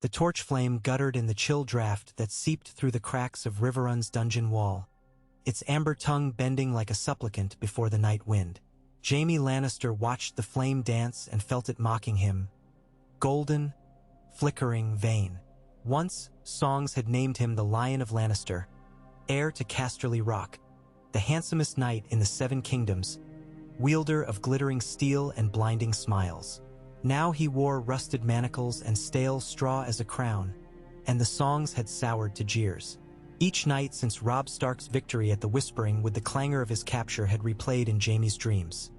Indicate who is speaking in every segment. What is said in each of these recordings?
Speaker 1: The torch flame guttered in the chill draft that seeped through the cracks of Riverrun's dungeon wall, its amber tongue bending like a supplicant before the night wind. Jaime Lannister watched the flame dance and felt it mocking him. Golden, flickering, vain. Once, songs had named him the Lion of Lannister, heir to Casterly Rock, the handsomest knight in the Seven Kingdoms, wielder of glittering steel and blinding smiles. Now he wore rusted manacles and stale straw as a crown, and the songs had soured to jeers. Each night since Robb Stark's victory at the Whispering with the clangor of his capture had replayed in Jaime's dreams.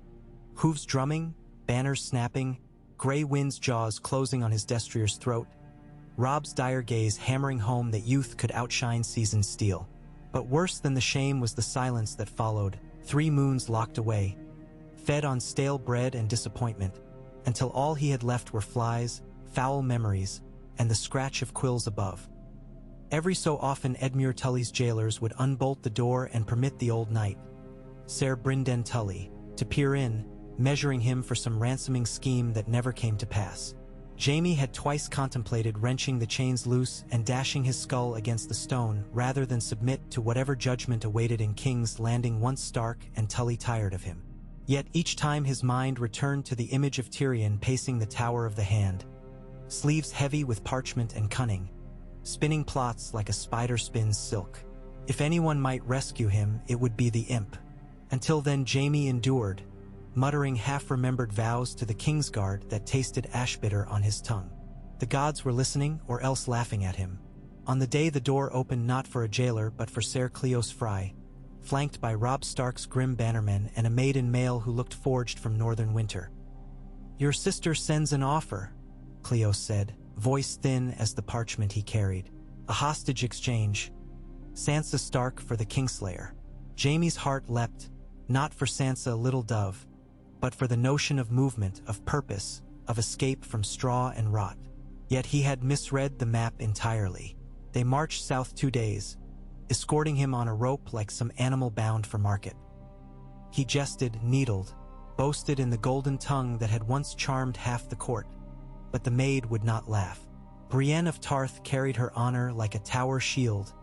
Speaker 1: Hooves drumming, banners snapping, Grey Wind's jaws closing on his destrier's throat, Robb's dire gaze hammering home that youth could outshine seasoned steel. But worse than the shame was the silence that followed, 3 moons locked away, fed on stale bread and disappointment, until all he had left were flies, foul memories, and the scratch of quills above. Every so often Edmure Tully's jailers would unbolt the door and permit the old knight, Ser Brynden Tully, to peer in, measuring him for some ransoming scheme that never came to pass. Jaime had twice contemplated wrenching the chains loose and dashing his skull against the stone rather than submit to whatever judgment awaited in King's Landing once Stark and Tully tired of him. Yet each time his mind returned to the image of Tyrion pacing the Tower of the Hand, sleeves heavy with parchment and cunning, spinning plots like a spider spins silk. If anyone might rescue him, it would be the imp. Until then Jaime endured, muttering half-remembered vows to the Kingsguard that tasted ashbitter on his tongue. The gods were listening or else laughing at him. On the day the door opened not for a jailer but for Ser Cleos Fry, flanked by Robb Stark's grim bannermen and a maid in mail who looked forged from northern winter. "Your sister sends an offer," Cleos said, voice thin as the parchment he carried. "A hostage exchange. Sansa Stark for the Kingslayer." Jaime's heart leapt, not for Sansa Little Dove, but for the notion of movement, of purpose, of escape from straw and rot. Yet he had misread the map entirely. They marched south 2 days, escorting him on a rope like some animal bound for market. He jested, needled, boasted in the golden tongue that had once charmed half the court, but the maid would not laugh. Brienne of Tarth carried her honor like a tower shield,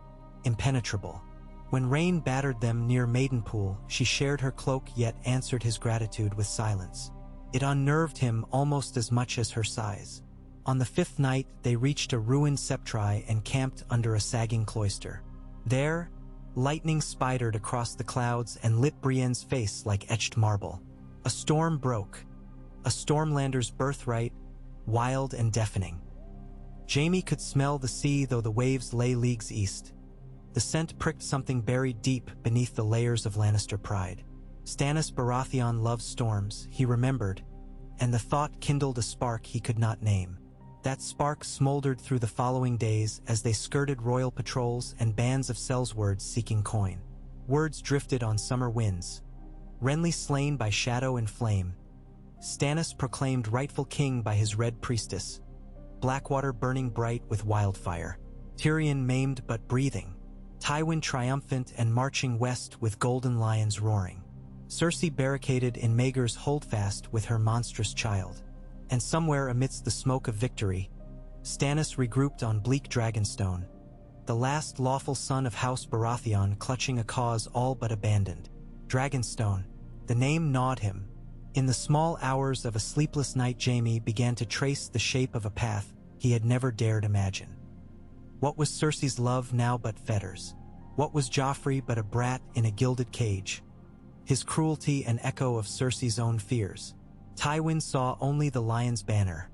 Speaker 1: impenetrable. When rain battered them near Maidenpool, she shared her cloak yet answered his gratitude with silence. It unnerved him almost as much as her size. On the 5th night, they reached a ruined septry and camped under a sagging cloister. There, lightning spidered across the clouds and lit Brienne's face like etched marble. A storm broke, a Stormlander's birthright, wild and deafening. Jaime could smell the sea though the waves lay leagues east. The scent pricked something buried deep beneath the layers of Lannister pride. Stannis Baratheon loves storms, he remembered, and the thought kindled a spark he could not name. That spark smoldered through the following days as they skirted royal patrols and bands of sellswords seeking coin. Words drifted on summer winds. Renly slain by shadow and flame. Stannis proclaimed rightful king by his red priestess. Blackwater burning bright with wildfire. Tyrion maimed but breathing. Tywin triumphant and marching west with golden lions roaring. Cersei barricaded in Maegor's holdfast with her monstrous child. And somewhere amidst the smoke of victory, Stannis regrouped on bleak Dragonstone, the last lawful son of House Baratheon clutching a cause all but abandoned. Dragonstone, the name gnawed him. In the small hours of a sleepless night Jaime began to trace the shape of a path he had never dared imagine. What was Cersei's love now but fetters? What was Joffrey but a brat in a gilded cage? His cruelty an echo of Cersei's own fears. Tywin saw only the lion's banner.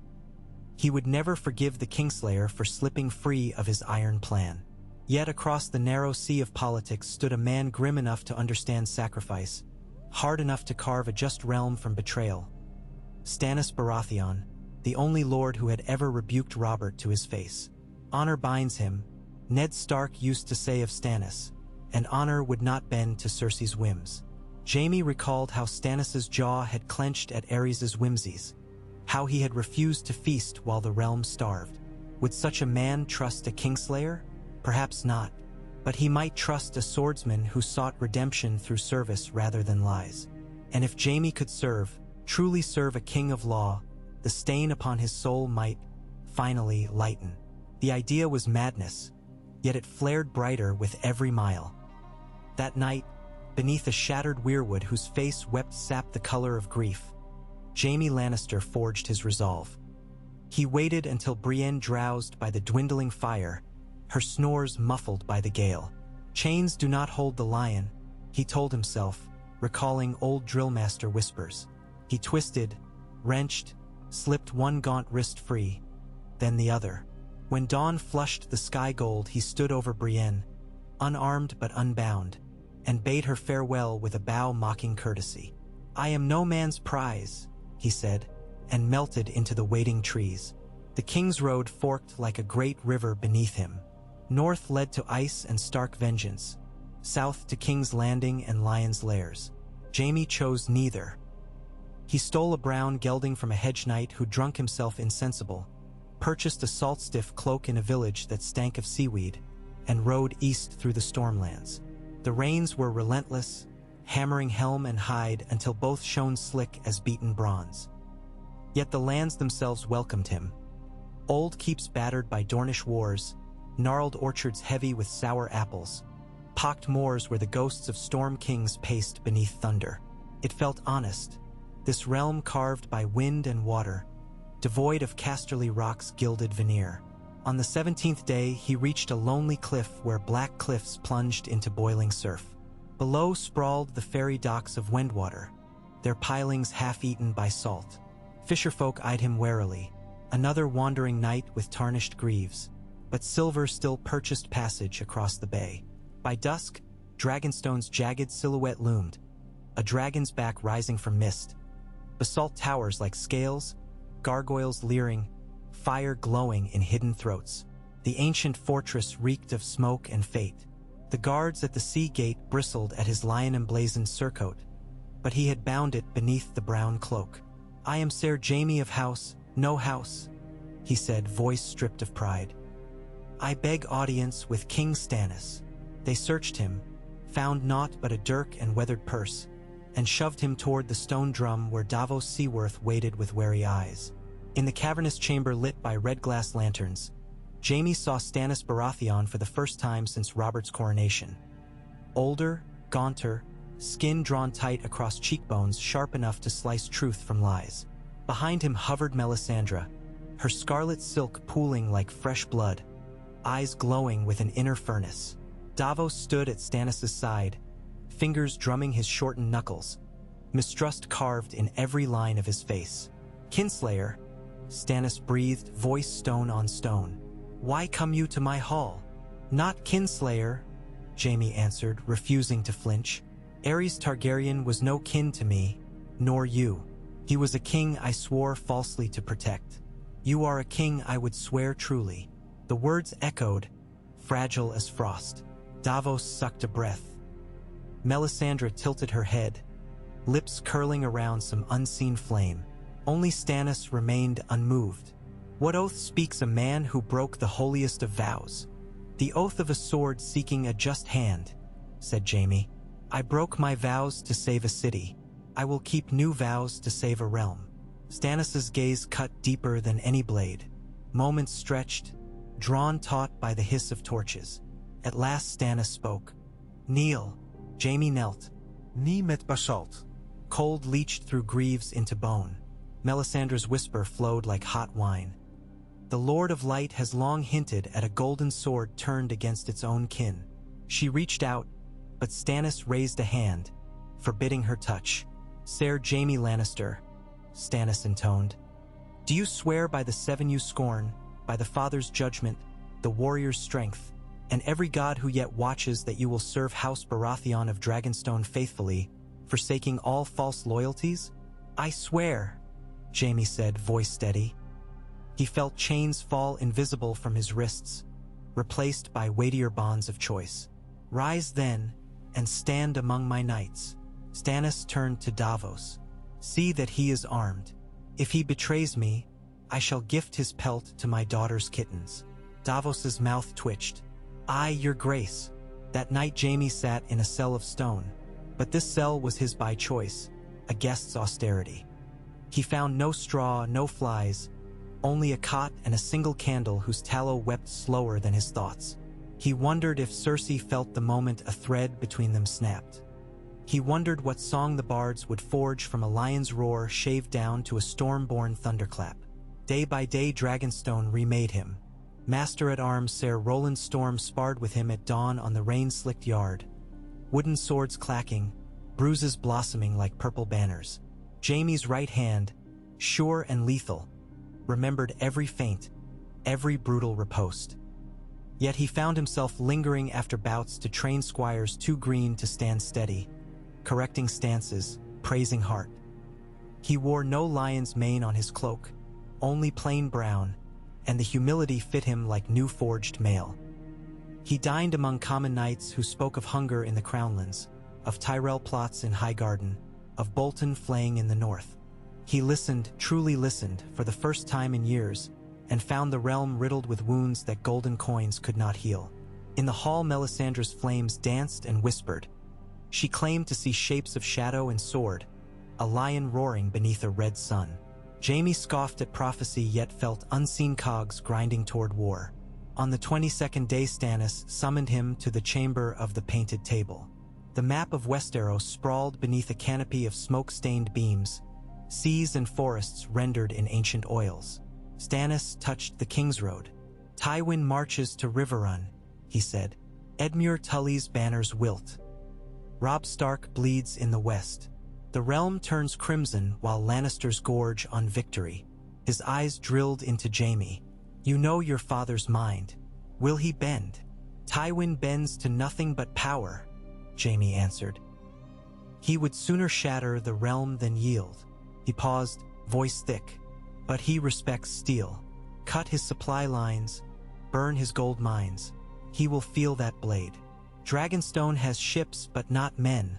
Speaker 1: He would never forgive the Kingslayer for slipping free of his iron plan. Yet across the narrow sea of politics stood a man grim enough to understand sacrifice, hard enough to carve a just realm from betrayal. Stannis Baratheon, the only lord who had ever rebuked Robert to his face. Honor binds him, Ned Stark used to say of Stannis, and honor would not bend to Cersei's whims. Jaime recalled how Stannis' jaw had clenched at Aerys' whimsies, how he had refused to feast while the realm starved. Would such a man trust a Kingslayer? Perhaps not, but he might trust a swordsman who sought redemption through service rather than lies. And if Jaime could serve, truly serve a king of law, the stain upon his soul might, finally, lighten. The idea was madness, yet it flared brighter with every mile. That night, beneath a shattered weirwood whose face wept sap the color of grief, Jaime Lannister forged his resolve. He waited until Brienne drowsed by the dwindling fire, her snores muffled by the gale. Chains do not hold the lion, he told himself, recalling old drillmaster whispers. He twisted, wrenched, slipped one gaunt wrist free, then the other. When dawn flushed the sky gold, he stood over Brienne, unarmed but unbound, and bade her farewell with a bow mocking courtesy. "I am no man's prize," he said, and melted into the waiting trees. The King's Road forked like a great river beneath him. North led to ice and stark vengeance, south to King's Landing and Lion's Lairs. Jaime chose neither. He stole a brown gelding from a hedge knight who drunk himself insensible, purchased a salt-stiff cloak in a village that stank of seaweed, and rode east through the stormlands. The rains were relentless, hammering helm and hide until both shone slick as beaten bronze. Yet the lands themselves welcomed him. Old keeps battered by Dornish wars, gnarled orchards heavy with sour apples, pocked moors where the ghosts of storm kings paced beneath thunder. It felt honest, this realm carved by wind and water, devoid of Casterly Rock's gilded veneer. On the 17th day, he reached a lonely cliff where black cliffs plunged into boiling surf. Below sprawled the ferry docks of Wendwater, their pilings half-eaten by salt. Fisherfolk eyed him warily, another wandering knight with tarnished greaves, but silver still purchased passage across the bay. By dusk, Dragonstone's jagged silhouette loomed, a dragon's back rising from mist, basalt towers like scales, gargoyles leering, fire glowing in hidden throats. The ancient fortress reeked of smoke and fate. The guards at the sea gate bristled at his lion-emblazoned surcoat, but he had bound it beneath the brown cloak. "I am Ser Jaime of House, no house," he said, voice stripped of pride. "I beg audience with King Stannis." They searched him, found naught but a dirk and weathered purse, and shoved him toward the stone drum where Davos Seaworth waited with wary eyes. In the cavernous chamber lit by red glass lanterns, Jaime saw Stannis Baratheon for the first time since Robert's coronation. Older, gaunter, skin drawn tight across cheekbones sharp enough to slice truth from lies. Behind him hovered Melisandre, her scarlet silk pooling like fresh blood, eyes glowing with an inner furnace. Davos stood at Stannis' side, fingers drumming his shortened knuckles, mistrust carved in every line of his face. "Kinslayer," Stannis breathed, voice stone on stone. "Why come you to my hall?" "Not Kinslayer," Jaime answered, refusing to flinch. "Aerys Targaryen was no kin to me, nor you. He was a king I swore falsely to protect. You are a king I would swear truly." The words echoed, fragile as frost. Davos sucked a breath. Melisandre tilted her head, lips curling around some unseen flame. Only Stannis remained unmoved. "What oath speaks a man who broke the holiest of vows?" "The oath of a sword seeking a just hand," said Jaime. "I broke my vows to save a city. I will keep new vows to save a realm." Stannis' gaze cut deeper than any blade. Moments stretched, drawn taut by the hiss of torches. At last Stannis spoke. "Kneel." Jaime knelt. "Knee met basalt." Cold leached through greaves into bone. Melisandre's whisper flowed like hot wine. "The Lord of Light has long hinted at a golden sword turned against its own kin." She reached out, but Stannis raised a hand, forbidding her touch. "Ser Jaime Lannister," Stannis intoned. "Do you swear by the seven you scorn, by the Father's judgment, the warrior's strength, and every god who yet watches that you will serve House Baratheon of Dragonstone faithfully, forsaking all false loyalties?" "I swear," Jaime said, voice steady. He felt chains fall invisible from his wrists, replaced by weightier bonds of choice. "Rise then, and stand among my knights." Stannis turned to Davos. "See that he is armed. If he betrays me, I shall gift his pelt to my daughter's kittens." Davos's mouth twitched. "Aye, your grace." That night Jaime sat in a cell of stone, but this cell was his by choice, a guest's austerity. He found no straw, no flies, only a cot and a single candle whose tallow wept slower than his thoughts. He wondered if Cersei felt the moment a thread between them snapped. He wondered what song the bards would forge from a lion's roar shaved down to a storm-born thunderclap. Day by day Dragonstone remade him. Master-at-arms Ser Roland Storm sparred with him at dawn on the rain-slicked yard. Wooden swords clacking, bruises blossoming like purple banners. Jaime's right hand, sure and lethal, remembered every feint, every brutal riposte. Yet he found himself lingering after bouts to train squires too green to stand steady, correcting stances, praising heart. He wore no lion's mane on his cloak, only plain brown, and the humility fit him like new-forged mail. He dined among common knights who spoke of hunger in the Crownlands, of Tyrell plots in Highgarden, of Bolton flaying in the north. He listened, truly listened, for the first time in years, and found the realm riddled with wounds that golden coins could not heal. In the hall Melisandre's flames danced and whispered. She claimed to see shapes of shadow and sword, a lion roaring beneath a red sun. Jaime scoffed at prophecy yet felt unseen cogs grinding toward war. On the 22nd day Stannis summoned him to the chamber of the painted table. The map of Westeros sprawled beneath a canopy of smoke-stained beams, seas and forests rendered in ancient oils. Stannis touched the Kingsroad. Tywin marches to Riverrun, he said. Edmure Tully's banners wilt. Robb Stark bleeds in the west. The realm turns crimson while Lannisters gorge on victory. His eyes drilled into Jaime. You know your father's mind. Will he bend? Tywin bends to nothing but power, Jaime answered. He would sooner shatter the realm than yield. He paused, voice thick. But he respects steel. Cut his supply lines, burn his gold mines. He will feel that blade. Dragonstone has ships but not men,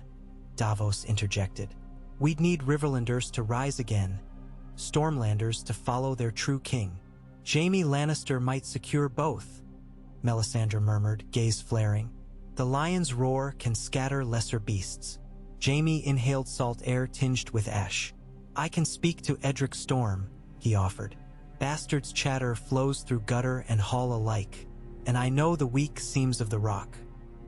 Speaker 1: Davos interjected. We'd need Riverlanders to rise again, Stormlanders to follow their true king. Jaime Lannister might secure both, Melisandre murmured, gaze flaring. The lion's roar can scatter lesser beasts. Jaime inhaled salt air tinged with ash. I can speak to Edric Storm, he offered. Bastard's chatter flows through gutter and hall alike, and I know the weak seams of the rock.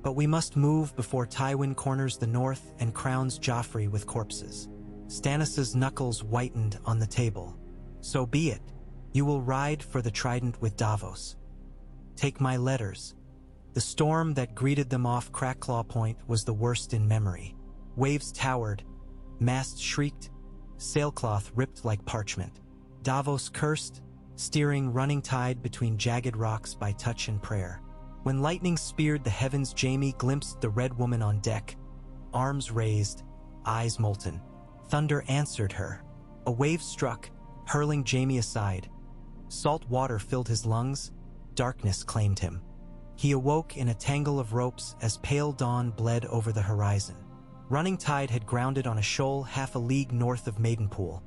Speaker 1: But we must move before Tywin corners the north and crowns Joffrey with corpses. Stannis's knuckles whitened on the table. So be it. You will ride for the trident with Davos. Take my letters. The storm that greeted them off Crackclaw Point was the worst in memory. Waves towered, masts shrieked, sailcloth ripped like parchment. Davos cursed, steering running tide between jagged rocks by touch and prayer. When lightning speared the heavens, Jaime glimpsed the Red Woman on deck, arms raised, eyes molten. Thunder answered her. A wave struck, hurling Jaime aside. Salt water filled his lungs, darkness claimed him. He awoke in a tangle of ropes as pale dawn bled over the horizon. Running tide had grounded on a shoal half a league north of Maidenpool.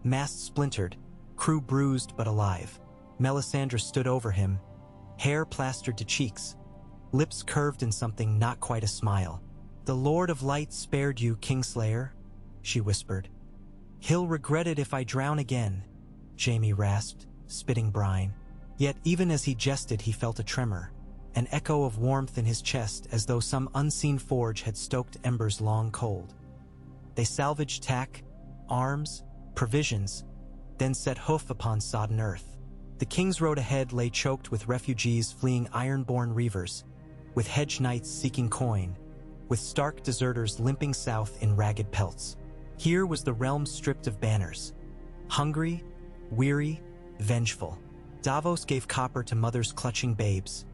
Speaker 1: Mast splintered, crew bruised but alive. Melisandre stood over him, hair plastered to cheeks, lips curved in something not quite a smile. The Lord of Light spared you, Kingslayer, she whispered. He'll regret it if I drown again, Jaime rasped, spitting brine. Yet even as he jested he felt a tremor, an echo of warmth in his chest as though some unseen forge had stoked embers long cold. They salvaged tack, arms, provisions, then set hoof upon sodden earth. The King's Road ahead lay choked with refugees fleeing iron-born reavers, with hedge knights seeking coin, with stark deserters limping south in ragged pelts. Here was the realm stripped of banners. Hungry, weary, vengeful. Davos gave copper to mothers clutching babes.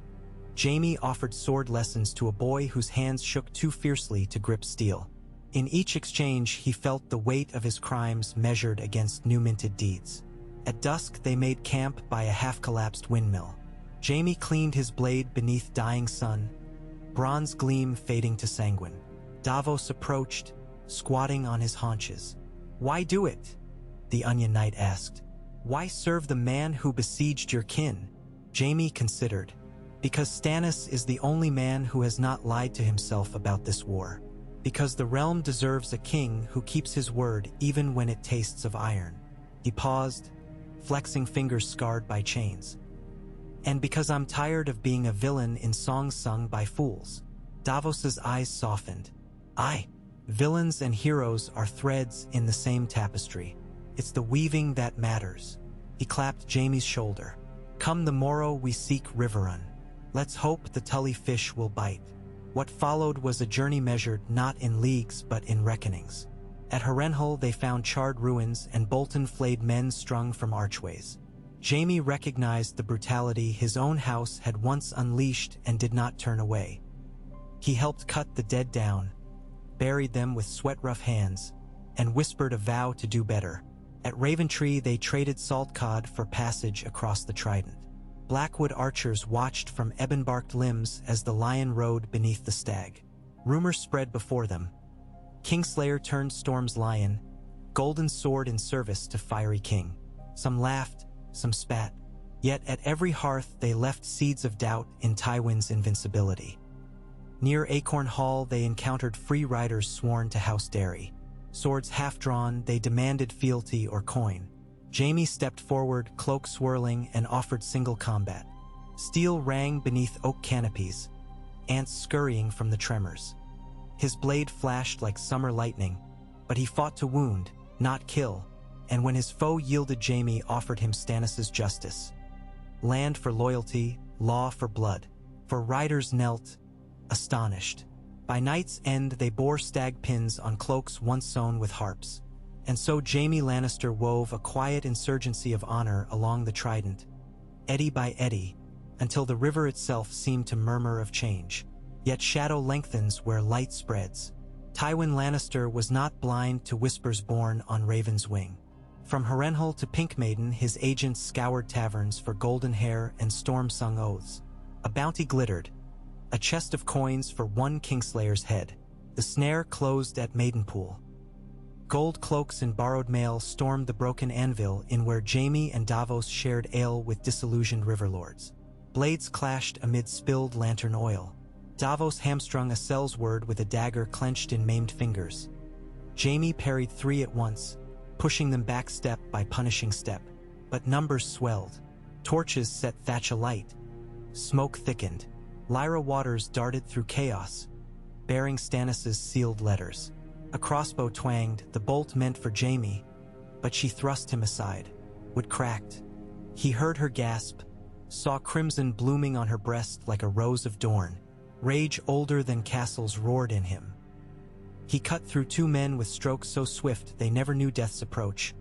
Speaker 1: Jaime offered sword lessons to a boy whose hands shook too fiercely to grip steel. In each exchange he felt the weight of his crimes measured against new-minted deeds. At dusk they made camp by a half-collapsed windmill. Jaime cleaned his blade beneath dying sun, bronze gleam fading to sanguine. Davos approached, squatting on his haunches. Why do it? The Onion Knight asked. Why serve the man who besieged your kin? Jaime considered. Because Stannis is the only man who has not lied to himself about this war. Because the realm deserves a king who keeps his word even when it tastes of iron. He paused, flexing fingers scarred by chains. And because I'm tired of being a villain in songs sung by fools. Davos's eyes softened. Aye, villains and heroes are threads in the same tapestry. It's the weaving that matters. He clapped Jaime's shoulder. Come the morrow we seek Riverrun. Let's hope the Tully fish will bite. What followed was a journey measured not in leagues but in reckonings. At Harrenhal they found charred ruins and Bolton-flayed men strung from archways. Jaime recognized the brutality his own house had once unleashed and did not turn away. He helped cut the dead down, buried them with sweat-rough hands, and whispered a vow to do better. At Raventree they traded saltcod for passage across the Trident. Blackwood archers watched from ebon-barked limbs as the lion rode beneath the stag. Rumors spread before them. Kingslayer turned Storm's lion, golden sword in service to fiery king. Some laughed, some spat. Yet at every hearth they left seeds of doubt in Tywin's invincibility. Near Acorn Hall they encountered free riders sworn to House Derry. Swords half-drawn, they demanded fealty or coin. Jaime stepped forward, cloak swirling, and offered single combat. Steel rang beneath oak canopies, ants scurrying from the tremors. His blade flashed like summer lightning, but he fought to wound, not kill, and when his foe yielded, Jaime offered him Stannis' justice. Land for loyalty, law for blood. For riders knelt, astonished. By night's end they bore stag pins on cloaks once sewn with harps. And so Jaime Lannister wove a quiet insurgency of honor along the Trident, eddy by eddy, until the river itself seemed to murmur of change. Yet shadow lengthens where light spreads. Tywin Lannister was not blind to whispers born on Raven's wing. From Harrenhal to Pink Maiden, his agents scoured taverns for golden hair and storm-sung oaths. A bounty glittered, a chest of coins for one Kingslayer's head. The snare closed at Maidenpool. Gold cloaks and borrowed mail stormed the broken anvil in where Jaime and Davos shared ale with disillusioned riverlords. Blades clashed amid spilled lantern oil. Davos hamstrung a cell's word with a dagger clenched in maimed fingers. Jaime parried 3 at once, pushing them back step by punishing step. But numbers swelled. Torches set thatch alight. Smoke thickened. Lyra Waters darted through chaos, bearing Stannis' sealed letters. A crossbow twanged, the bolt meant for Jaime, but she thrust him aside. Wood cracked. He heard her gasp, saw crimson blooming on her breast like a rose of Dorne. Rage older than castles roared in him. He cut through 2 men with strokes so swift they never knew death's approach,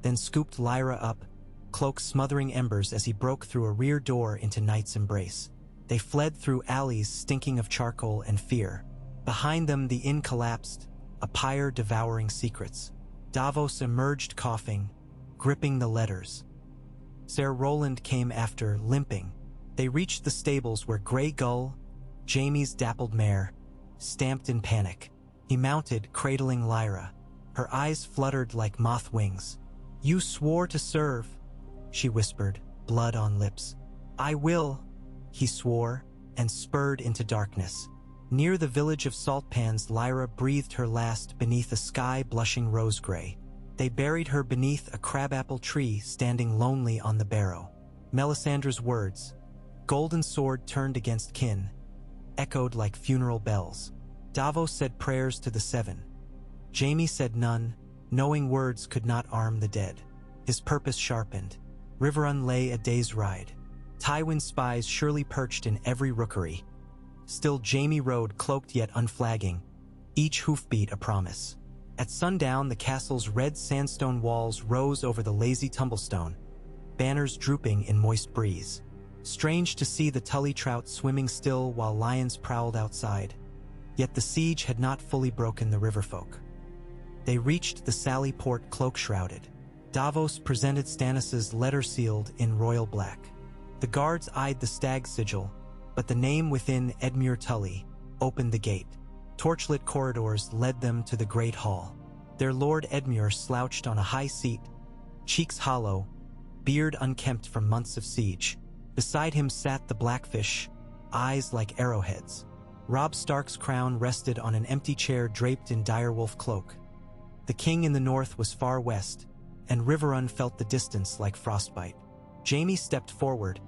Speaker 1: then scooped Lyra up, cloak smothering embers as he broke through a rear door into night's embrace. They fled through alleys stinking of charcoal and fear. Behind them the inn collapsed, a pyre devouring secrets. Davos emerged coughing, gripping the letters. Ser Roland came after, limping. They reached the stables where Grey Gull, Jaime's dappled mare, stamped in panic. He mounted, cradling Lyra. Her eyes fluttered like moth wings. "You swore to serve," she whispered, blood on lips. "I will," he swore, and spurred into darkness. Near the village of Saltpans, Lyra breathed her last beneath a sky blushing rose-gray. They buried her beneath a crabapple tree standing lonely on the barrow. Melisandre's words, "Golden sword turned against kin," echoed like funeral bells. Davos said prayers to the 7. Jaime said none, knowing words could not arm the dead. His purpose sharpened. Riverrun lay a day's ride. Tywin spies surely perched in every rookery. Still Jaime rode cloaked yet unflagging, each hoofbeat a promise. At sundown the castle's red sandstone walls rose over the lazy tumblestone, banners drooping in moist breeze. Strange to see the Tully trout swimming still while lions prowled outside. Yet the siege had not fully broken the riverfolk. They reached the Sally Port cloak-shrouded. Davos presented Stannis' letter sealed in royal black. The guards eyed the stag sigil, but the name within Edmure Tully opened the gate. Torchlit corridors led them to the great hall. Their Lord Edmure slouched on a high seat, cheeks hollow, beard unkempt from months of siege. Beside him sat the Blackfish, eyes like arrowheads. Robb Stark's crown rested on an empty chair draped in direwolf cloak. The king in the north was far west, and Riverrun felt the distance like frostbite. Jaime stepped forward,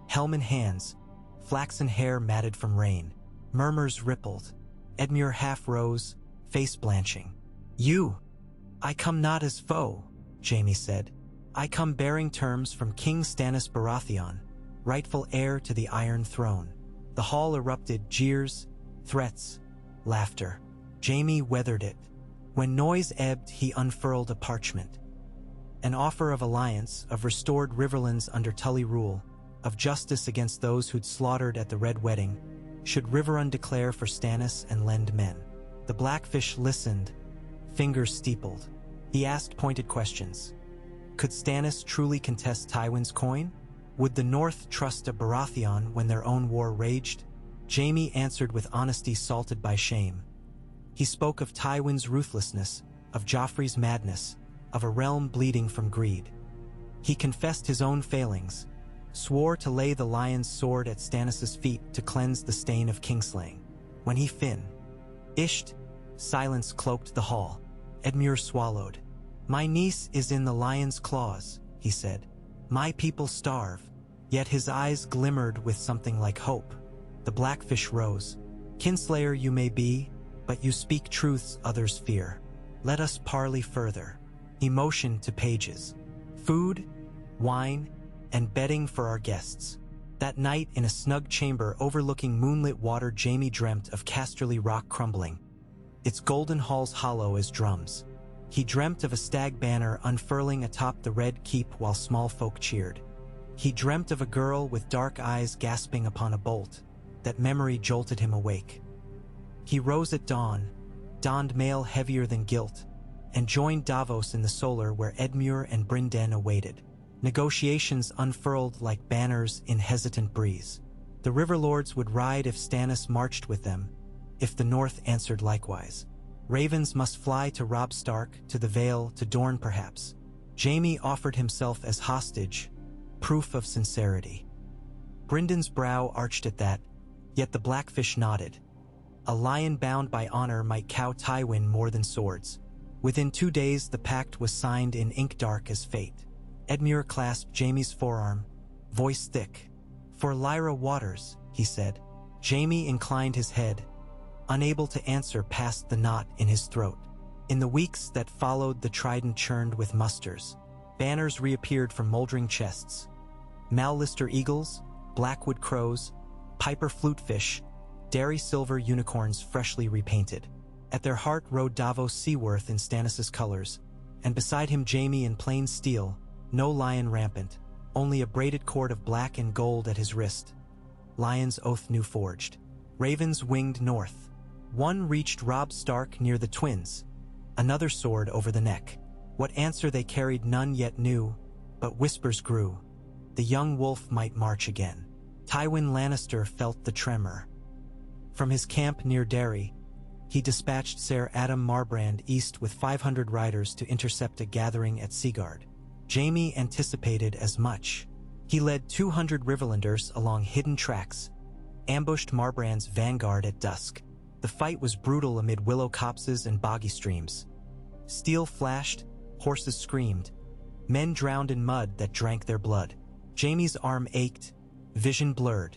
Speaker 1: helm in hands, flaxen hair matted from rain. Murmurs rippled. Edmure half rose, face blanching. "You! I come not as foe," Jaime said. "I come bearing terms from King Stannis Baratheon, rightful heir to the Iron Throne." The hall erupted jeers, threats, laughter. Jaime weathered it. When noise ebbed, he unfurled a parchment. An offer of alliance, of restored Riverlands under Tully rule, of justice against those who'd slaughtered at the Red Wedding, should Riverrun declare for Stannis and lend men. The Blackfish listened, fingers steepled. He asked pointed questions. Could Stannis truly contest Tywin's coin? Would the North trust a Baratheon when their own war raged? Jaime answered with honesty salted by shame. He spoke of Tywin's ruthlessness, of Joffrey's madness, of a realm bleeding from greed. He confessed his own failings, swore to lay the lion's sword at Stannis' feet to cleanse the stain of kingslaying. When he finished, silence cloaked the hall. Edmure swallowed. "My niece is in the lion's claws," he said. "My people starve." Yet his eyes glimmered with something like hope. The Blackfish rose. "Kinslayer you may be, but you speak truths others fear. Let us parley further." He motioned to pages. Food, wine, and bedding for our guests. That night, in a snug chamber overlooking moonlit water, Jaime dreamt of Casterly Rock crumbling, its golden halls hollow as drums. He dreamt of a stag banner unfurling atop the Red Keep while small folk cheered. He dreamt of a girl with dark eyes gasping upon a bolt. That memory jolted him awake. He rose at dawn, donned mail heavier than guilt, and joined Davos in the solar where Edmure and Brynden awaited. Negotiations unfurled like banners in hesitant breeze. The Riverlords would ride if Stannis marched with them, if the North answered likewise. Ravens must fly to Robb Stark, to the Vale, to Dorne perhaps. Jaime offered himself as hostage, proof of sincerity. Brynden's brow arched at that, yet the Blackfish nodded. A lion bound by honor might cow Tywin more than swords. Within 2 days the pact was signed in ink dark as fate. Edmure clasped Jaime's forearm, voice thick. "For Lyra Waters," he said. Jaime inclined his head, unable to answer past the knot in his throat. In the weeks that followed, the trident churned with musters. Banners reappeared from moldering chests. Mallister eagles, blackwood crows, piper flutefish, dairy silver unicorns freshly repainted. At their heart rode Davos Seaworth in Stannis' colors, and beside him Jaime in plain steel, no lion rampant, only a braided cord of black and gold at his wrist. Lion's oath new forged. Ravens winged north. One reached Robb Stark near the twins, another soared over the neck. What answer they carried none yet knew, but whispers grew. The young wolf might march again. Tywin Lannister felt the tremor. From his camp near Derry, he dispatched Ser Adam Marbrand east with 500 riders to intercept a gathering at Seaguard. Jaime anticipated as much. He led 200 Riverlanders along hidden tracks, ambushed Marbrand's vanguard at dusk. The fight was brutal amid willow copses and boggy streams. Steel flashed, horses screamed, men drowned in mud that drank their blood. Jaime's arm ached, vision blurred.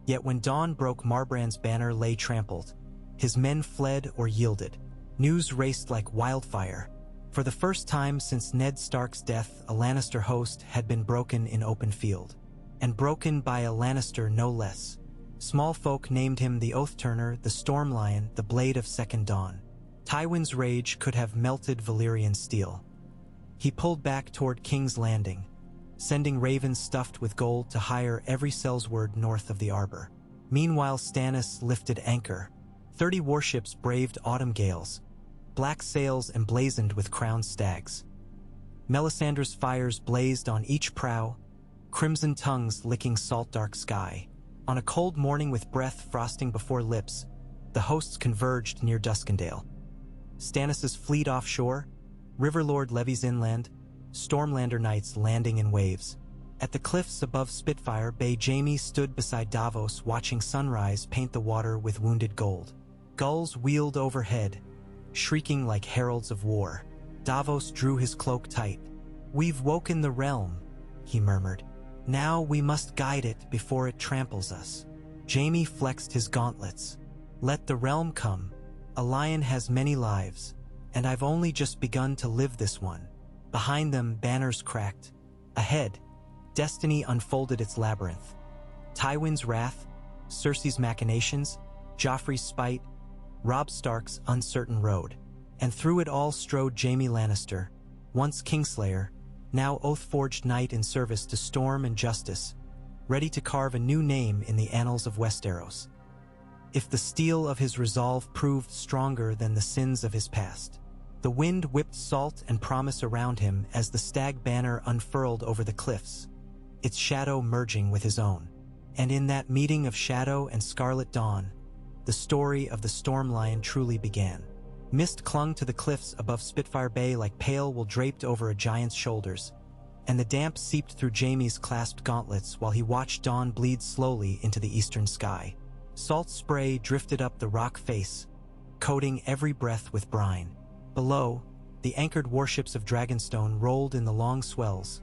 Speaker 1: Yet when dawn broke, Marbrand's banner lay trampled. His men fled or yielded. News raced like wildfire. For the first time since Ned Stark's death, a Lannister host had been broken in open field. And broken by a Lannister no less. Small folk named him the Oath-Turner, the Storm Lion, the Blade of Second Dawn. Tywin's rage could have melted Valyrian steel. He pulled back toward King's Landing, sending ravens stuffed with gold to hire every sellsword north of the Arbor. Meanwhile Stannis lifted anchor. 30 warships braved autumn gales, black sails emblazoned with crowned stags. Melisandre's fires blazed on each prow, crimson tongues licking salt-dark sky. On a cold morning with breath frosting before lips, the hosts converged near Duskendale. Stannis' fleet offshore, Riverlord levies inland, Stormlander knights landing in waves. At the cliffs above Spitfire Bay, Jaime stood beside Davos watching sunrise paint the water with wounded gold. Gulls wheeled overhead, shrieking like heralds of war. Davos drew his cloak tight, "We've woken the realm," he murmured. "Now we must guide it before it tramples us." Jaime flexed his gauntlets. "Let the realm come. A lion has many lives, and I've only just begun to live this one." Behind them, banners cracked. Ahead, destiny unfolded its labyrinth. Tywin's wrath, Cersei's machinations, Joffrey's spite, Robb Stark's uncertain road. And through it all strode Jaime Lannister, once Kingslayer, now oath-forged knight in service to storm and justice, ready to carve a new name in the annals of Westeros. If the steel of his resolve proved stronger than the sins of his past. The wind whipped salt and promise around him as the stag banner unfurled over the cliffs, its shadow merging with his own. And in that meeting of shadow and scarlet dawn, the story of the Storm Lion truly began. Mist clung to the cliffs above Spitfire Bay like pale wool draped over a giant's shoulders, and the damp seeped through Jaime's clasped gauntlets while he watched dawn bleed slowly into the eastern sky. Salt spray drifted up the rock face, coating every breath with brine. Below, the anchored warships of Dragonstone rolled in the long swells,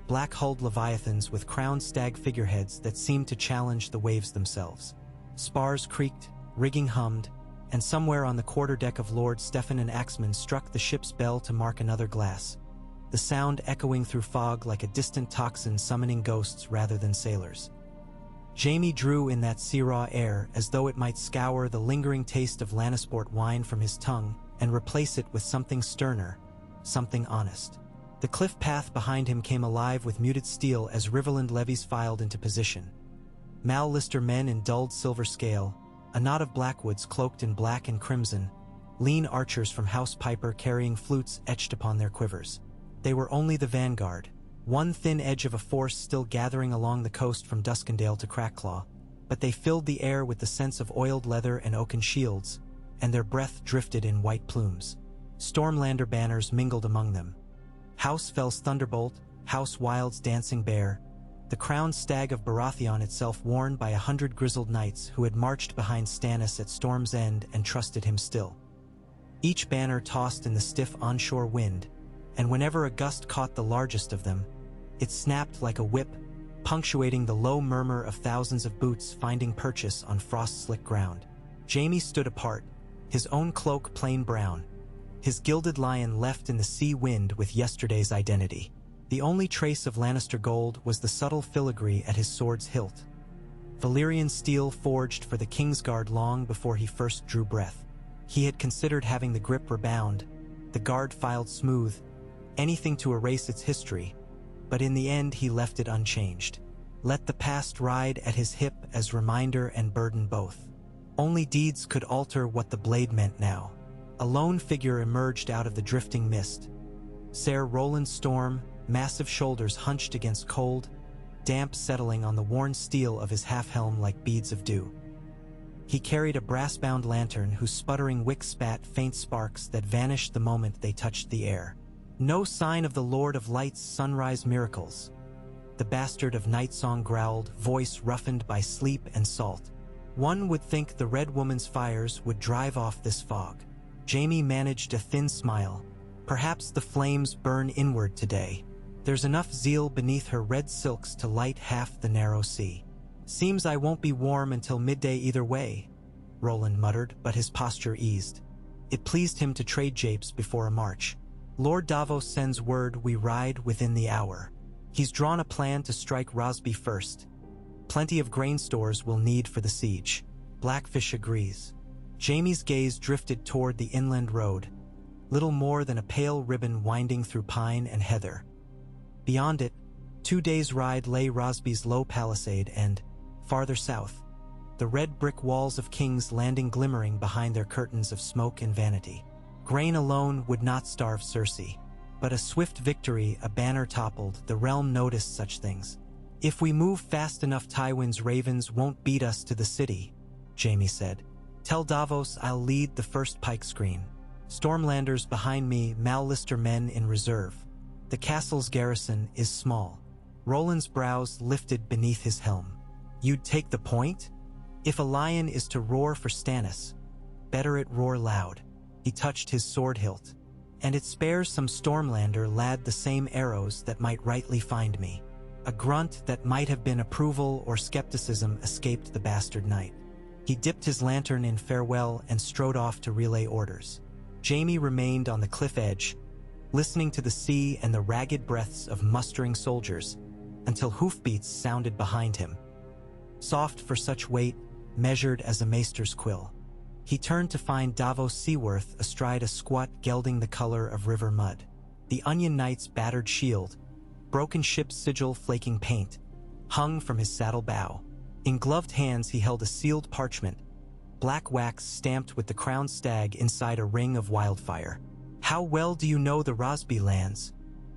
Speaker 1: black-hulled leviathans with crowned stag figureheads that seemed to challenge the waves themselves. Spars creaked, rigging hummed, and somewhere on the quarterdeck of Lord Steffan and Axeman struck the ship's bell to mark another glass, the sound echoing through fog like a distant tocsin summoning ghosts rather than sailors. Jaime drew in that sea-raw air as though it might scour the lingering taste of Lannisport wine from his tongue and replace it with something sterner, something honest. The cliff path behind him came alive with muted steel as Riverland levies filed into position. Mal Lister men in dulled silver scale, a knot of Blackwoods cloaked in black and crimson, lean archers from House Piper carrying flutes etched upon their quivers. They were only the vanguard, one thin edge of a force still gathering along the coast from Duskendale to Crackclaw, but they filled the air with the sense of oiled leather and oaken shields, and their breath drifted in white plumes. Stormlander banners mingled among them. House Fell's Thunderbolt, House Wild's Dancing Bear, the crowned stag of Baratheon itself worn by 100 grizzled knights who had marched behind Stannis at Storm's End and trusted him still. Each banner tossed in the stiff onshore wind, and whenever a gust caught the largest of them, it snapped like a whip, punctuating the low murmur of thousands of boots finding purchase on frost-slick ground. Jaime stood apart, his own cloak plain brown, his gilded lion left in the sea wind with yesterday's identity. The only trace of Lannister gold was the subtle filigree at his sword's hilt, Valyrian steel forged for the Kingsguard long before he first drew breath. He had considered having the grip rebound, the guard filed smooth, anything to erase its history, but in the end he left it unchanged. Let the past ride at his hip as reminder and burden both. Only deeds could alter what the blade meant now. A lone figure emerged out of the drifting mist. Ser Roland Storm, massive shoulders hunched against cold, damp settling on the worn steel of his half-helm like beads of dew. He carried a brass-bound lantern whose sputtering wick spat faint sparks that vanished the moment they touched the air. No sign of the Lord of Light's sunrise miracles. The bastard of Night Song growled, voice roughened by sleep and salt. One would think the Red Woman's fires would drive off this fog. Jaime managed a thin smile. Perhaps the flames burn inward today. There's enough zeal beneath her red silks to light half the narrow sea. Seems I won't be warm until midday either way, Roland muttered, but his posture eased. It pleased him to trade japes before a march. Lord Davos sends word we ride within the hour. He's drawn a plan to strike Rosby first. Plenty of grain stores we'll need for the siege. Blackfish agrees. Jaime's gaze drifted toward the inland road, little more than a pale ribbon winding through pine and heather. Beyond it, 2 days' ride lay Rosby's low palisade and, farther south, the red brick walls of King's Landing glimmering behind their curtains of smoke and vanity. Grain alone would not starve Cersei, but a swift victory, a banner toppled, the realm noticed such things. If we move fast enough, Tywin's ravens won't beat us to the city, Jaime said. Tell Davos I'll lead the first pike screen. Stormlanders behind me, Mal Lister men in reserve. The castle's garrison is small. Roland's brows lifted beneath his helm. You'd take the point? If a lion is to roar for Stannis, better it roar loud. He touched his sword hilt. And it spares some Stormlander lad the same arrows that might rightly find me. A grunt that might have been approval or skepticism escaped the bastard knight. He dipped his lantern in farewell and strode off to relay orders. Jaime remained on the cliff edge, listening to the sea and the ragged breaths of mustering soldiers, until hoofbeats sounded behind him. Soft for such weight, measured as a maester's quill. He turned to find Davos Seaworth astride a squat gelding the color of river mud. The Onion Knight's battered shield, broken ship's sigil flaking paint, hung from his saddle bow. In gloved hands he held a sealed parchment, black wax stamped with the crowned stag inside a ring of wildfire. "How well do you know the Rosby lands?"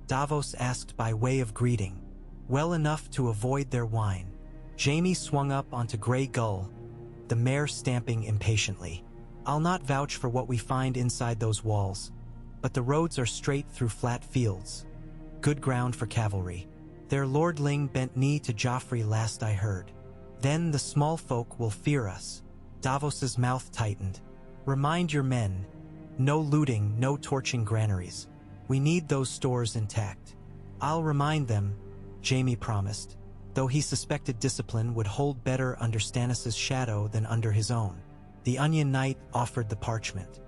Speaker 1: Davos asked by way of greeting. "Well enough to avoid their wine." Jaime swung up onto Grey Gull, the mare stamping impatiently. "I'll not vouch for what we find inside those walls, but the roads are straight through flat fields. Good ground for cavalry. Their lordling bent knee to Joffrey last I heard. Then the small folk will fear us." Davos's mouth tightened. "Remind your men, no looting, no torching granaries. We need those stores intact." "I'll remind them," Jaime promised, though he suspected discipline would hold better under Stannis' shadow than under his own. The Onion Knight offered the parchment.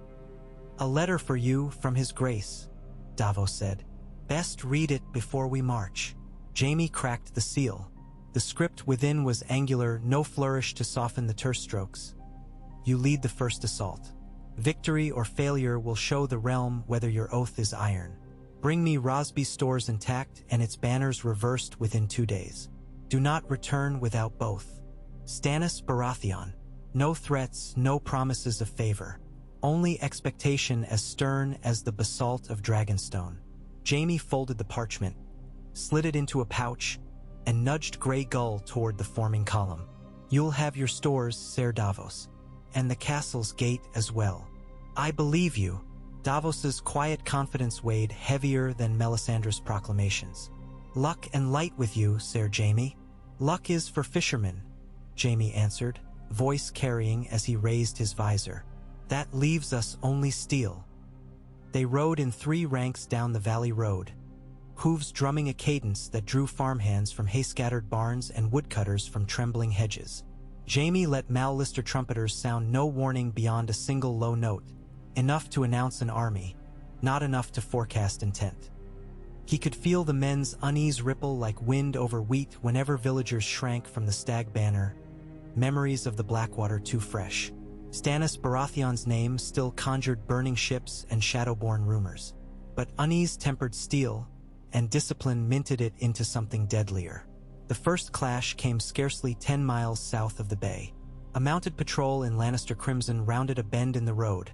Speaker 1: "A letter for you from his grace," Davos said. "Best read it before we march." Jaime cracked the seal. The script within was angular, no flourish to soften the terse strokes. "You lead the first assault. Victory or failure will show the realm whether your oath is iron. Bring me Rosby's stores intact and its banners reversed within 2 days. Do not return without both. Stannis Baratheon. No threats, no promises of favor. Only expectation as stern as the basalt of Dragonstone." Jaime folded the parchment, slid it into a pouch, and nudged Grey Gull toward the forming column. "You'll have your stores, Ser Davos, and the castle's gate as well." "I believe you." Davos's quiet confidence weighed heavier than Melisandre's proclamations. "Luck and light with you, Ser Jaime." "Luck is for fishermen," Jaime answered, voice carrying as he raised his visor. "That leaves us only steel." They rode in 3 ranks down the valley road, hooves drumming a cadence that drew farmhands from hay-scattered barns and woodcutters from trembling hedges. Jaime let Lannister trumpeters sound no warning beyond a single low note, enough to announce an army, not enough to forecast intent. He could feel the men's unease ripple like wind over wheat whenever villagers shrank from the stag banner, memories of the Blackwater too fresh. Stannis Baratheon's name still conjured burning ships and shadowborn rumors, but unease tempered steel, and discipline minted it into something deadlier. The first clash came scarcely 10 miles south of the bay. A mounted patrol in Lannister crimson rounded a bend in the road,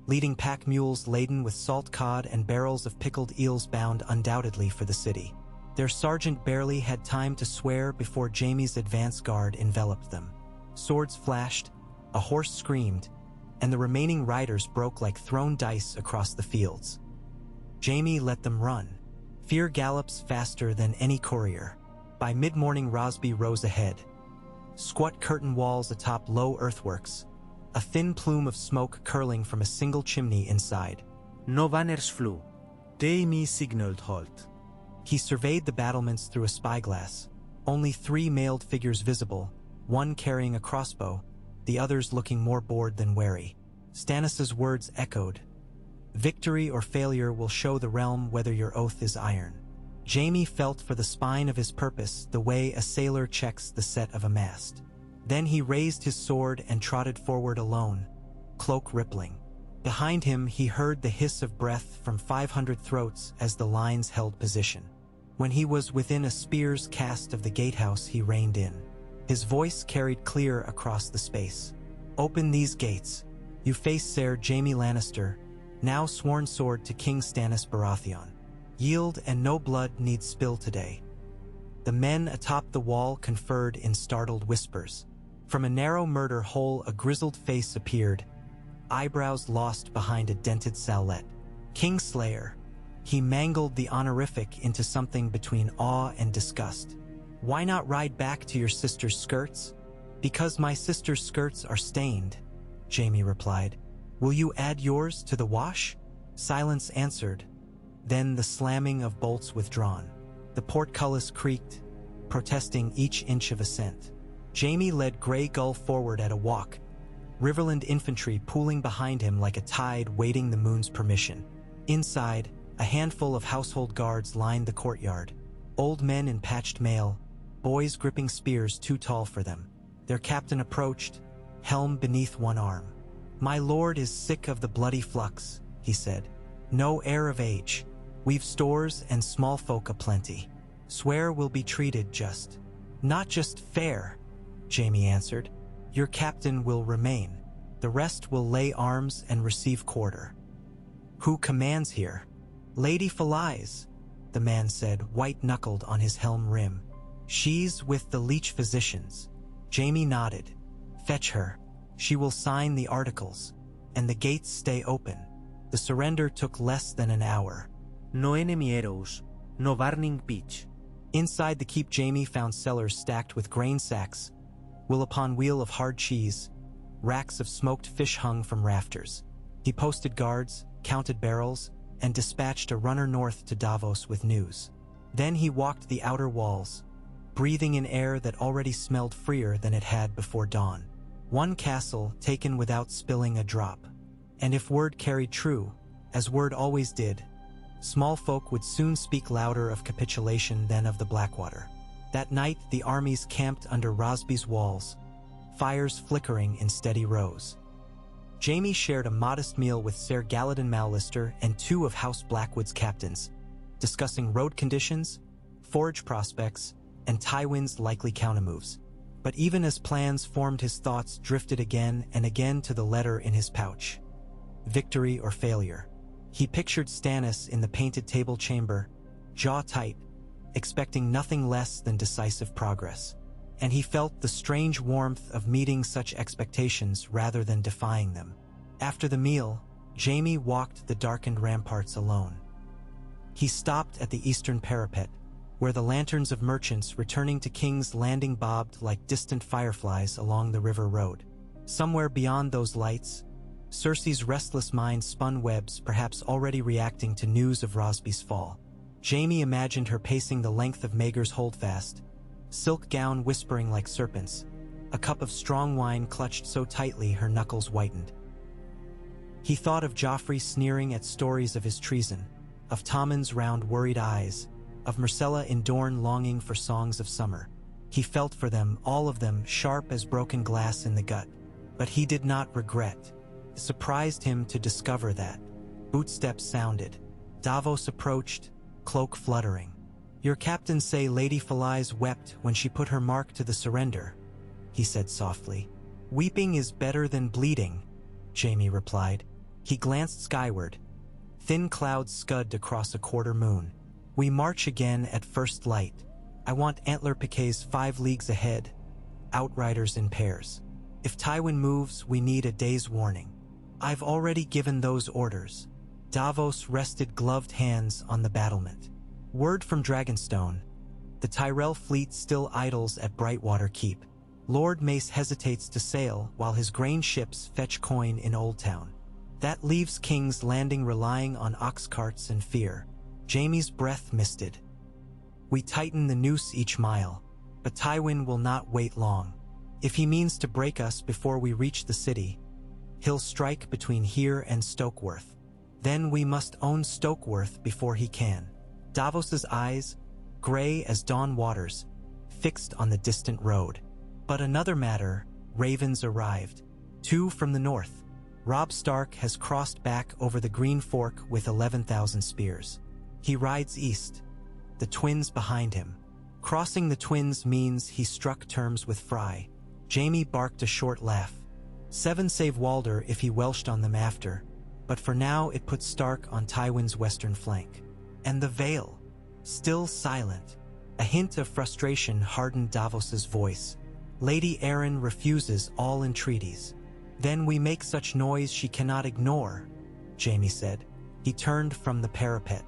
Speaker 1: leading pack mules laden with salt cod and barrels of pickled eels bound undoubtedly for the city. Their sergeant barely had time to swear before Jaime's advance guard enveloped them. Swords flashed, a horse screamed, and the remaining riders broke like thrown dice across the fields. Jaime let them run. Fear gallops faster than any courier. By mid-morning Rosby rose ahead. Squat curtain walls atop low earthworks, a thin plume of smoke curling from a single chimney inside.
Speaker 2: "No banners flew. Jaime signaled halt."
Speaker 1: He surveyed the battlements through a spyglass. Only 3 mailed figures visible, one carrying a crossbow, the others looking more bored than wary. Stannis' words echoed. "Victory or failure will show the realm whether your oath is iron." Jaime felt for the spine of his purpose the way a sailor checks the set of a mast. Then he raised his sword and trotted forward alone, cloak rippling. Behind him he heard the hiss of breath from 500 throats as the lines held position. When he was within a spear's cast of the gatehouse, he reined in. His voice carried clear across the space. "Open these gates. You face Ser Jaime Lannister, now sworn sword to King Stannis Baratheon. Yield and no blood need spill today." The men atop the wall conferred in startled whispers. From a narrow murder hole a grizzled face appeared, eyebrows lost behind a dented sallet. "Kingslayer." He mangled the honorific into something between awe and disgust. "Why not ride back to your sister's skirts?" "Because my sister's skirts are stained," Jaime replied. "Will you add yours to the wash?" Silence answered, then the slamming of bolts withdrawn. The portcullis creaked, protesting each inch of ascent. Jaime led Grey Gull forward at a walk, Riverland infantry pooling behind him like a tide waiting the moon's permission. Inside, a handful of household guards lined the courtyard. Old men in patched mail, boys gripping spears too tall for them. Their captain approached, helm beneath one arm. "My lord is sick of the bloody flux," he said. "No heir of age. We've stores and small folk aplenty. Swear we'll be treated just." "Not just fair," Jaime answered. "Your captain will remain. The rest will lay arms and receive quarter." "Who commands here?" "Lady Fealty," the man said, white-knuckled on his helm rim. "She's with the leech physicians." Jaime nodded. "Fetch her. She will sign the articles. And the gates stay open." The surrender took less than an hour.
Speaker 2: No enemy arrows, no burning pitch.
Speaker 1: Inside the keep, Jaime found cellars stacked with grain sacks, wheel upon wheel of hard cheese, racks of smoked fish hung from rafters. He posted guards, counted barrels, and dispatched a runner north to Davos with news. Then he walked the outer walls, breathing in air that already smelled freer than it had before dawn. One castle taken without spilling a drop. And if word carried true, as word always did, small folk would soon speak louder of capitulation than of the Blackwater. That night the armies camped under Rosby's walls, fires flickering in steady rows. Jaime shared a modest meal with Ser Galladon Mallister and two of House Blackwood's captains, discussing road conditions, forage prospects, and Tywin's likely countermoves. But even as plans formed, his thoughts drifted again and again to the letter in his pouch. Victory or failure. He pictured Stannis in the painted table chamber, jaw tight, expecting nothing less than decisive progress. And he felt the strange warmth of meeting such expectations rather than defying them. After the meal, Jaime walked the darkened ramparts alone. He stopped at the eastern parapet, where the lanterns of merchants returning to King's Landing bobbed like distant fireflies along the river road. Somewhere beyond those lights, Cersei's restless mind spun webs, perhaps already reacting to news of Rosby's fall. Jaime imagined her pacing the length of Maegor's holdfast, silk gown whispering like serpents, a cup of strong wine clutched so tightly her knuckles whitened. He thought of Joffrey sneering at stories of his treason, of Tommen's round worried eyes, of Myrcella in Dorne longing for songs of summer. He felt for them, all of them, sharp as broken glass in the gut. But he did not regret. It surprised him to discover that. Bootsteps sounded. Davos approached, cloak fluttering. "Your captains say Lady Fealty wept when she put her mark to the surrender," he said softly. "Weeping is better than bleeding," Jaime replied. He glanced skyward. Thin clouds scudded across a quarter moon. "We march again at first light. I want antler piquets 5 leagues ahead, outriders in pairs. If Tywin moves, we need a day's warning. I've already given those orders." Davos rested gloved hands on the battlement. "Word from Dragonstone. The Tyrell fleet still idles at Brightwater Keep. Lord Mace hesitates to sail while his grain ships fetch coin in Old Town. That leaves King's Landing relying on ox carts and fear." Jaime's breath misted. "We tighten the noose each mile, but Tywin will not wait long. If he means to break us before we reach the city, he'll strike between here and Stokeworth. Then we must own Stokeworth before he can." Davos's eyes, gray as dawn waters, fixed on the distant road. But another matter, ravens arrived. 2 from the north. Robb Stark has crossed back over the Green Fork with 11,000 spears. He rides east, the twins behind him. Crossing the twins means he struck terms with Frey. Jaime barked a short laugh. 7 save Walder if he welshed on them after, but for now it puts Stark on Tywin's western flank. And the Vale, still silent. A hint of frustration hardened Davos's voice. "Lady Arryn refuses all entreaties." "Then we make such noise she cannot ignore," Jaime said. He turned from the parapet.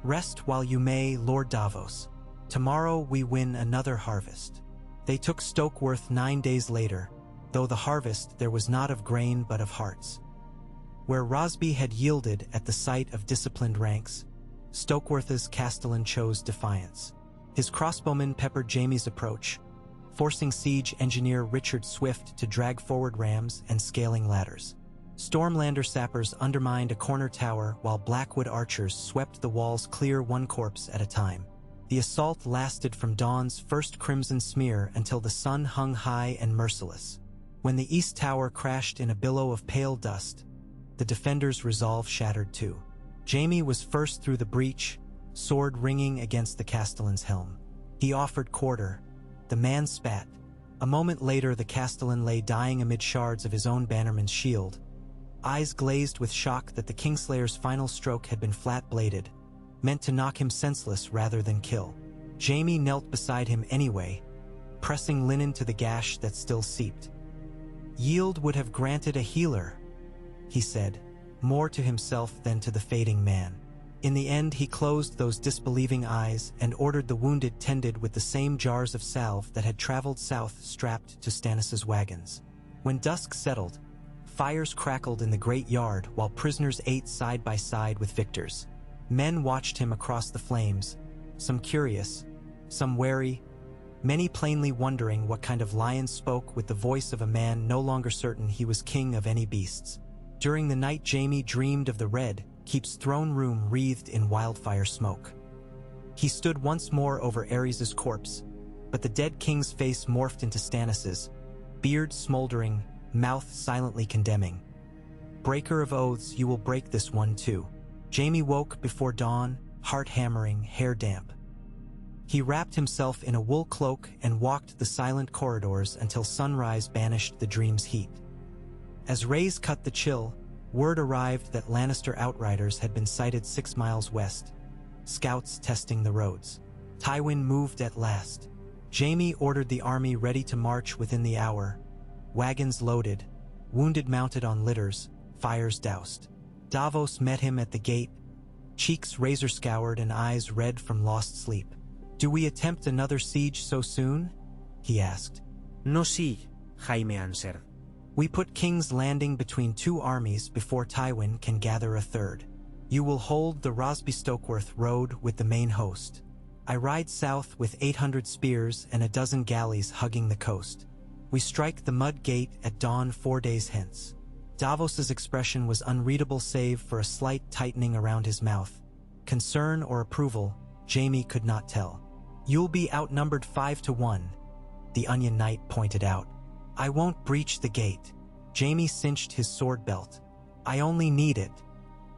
Speaker 1: "Rest while you may, Lord Davos. Tomorrow we win another harvest." They took Stokeworth 9 days later, though the harvest there was not of grain but of hearts. Where Rosby had yielded at the sight of disciplined ranks, Stokeworth's castellan chose defiance. His crossbowmen peppered Jaime's approach, forcing siege engineer Richard Swift to drag forward rams and scaling ladders. Stormlander sappers undermined a corner tower while Blackwood archers swept the walls clear one corpse at a time. The assault lasted from dawn's first crimson smear until the sun hung high and merciless. When the east tower crashed in a billow of pale dust, the defenders' resolve shattered too. Jaime was first through the breach, sword ringing against the castellan's helm. He offered quarter. The man spat. A moment later the castellan lay dying amid shards of his own bannerman's shield, eyes glazed with shock that the Kingslayer's final stroke had been flat-bladed, meant to knock him senseless rather than kill. Jaime knelt beside him anyway, pressing linen to the gash that still seeped. "Yield would have granted a healer," he said, more to himself than to the fading man. In the end he closed those disbelieving eyes and ordered the wounded tended with the same jars of salve that had traveled south strapped to Stannis' wagons. When dusk settled, fires crackled in the great yard while prisoners ate side by side with victors. Men watched him across the flames, some curious, some wary, many plainly wondering what kind of lion spoke with the voice of a man no longer certain he was king of any beasts. During the night Jaime dreamed of the Red Keep's throne room wreathed in wildfire smoke. He stood once more over Aerys' corpse, but the dead king's face morphed into Stannis', beard smoldering, mouth silently condemning. "Breaker of oaths, you will break this one too." Jaime woke before dawn, heart hammering, hair damp. He wrapped himself in a wool cloak and walked the silent corridors until sunrise banished the dream's heat. As rays cut the chill, word arrived that Lannister outriders had been sighted 6 miles west, scouts testing the roads. Tywin moved at last. Jaime ordered the army ready to march within the hour, wagons loaded, wounded mounted on litters, fires doused. Davos met him at the gate, cheeks razor-scoured and eyes red from lost sleep. "Do we attempt another siege so soon?" he asked.
Speaker 2: "No, sí," Jaime answered.
Speaker 1: "We put King's Landing between 2 armies before Tywin can gather a third. You will hold the Rosby-Stokeworth road with the main host. I ride south with 800 spears and a dozen galleys hugging the coast. We strike the Mud Gate at dawn 4 days hence." Davos's expression was unreadable save for a slight tightening around his mouth. Concern or approval, Jaime could not tell. "You'll be outnumbered 5 to 1, the Onion Knight pointed out. "I won't breach the gate." Jaime cinched his sword belt. "I only need it."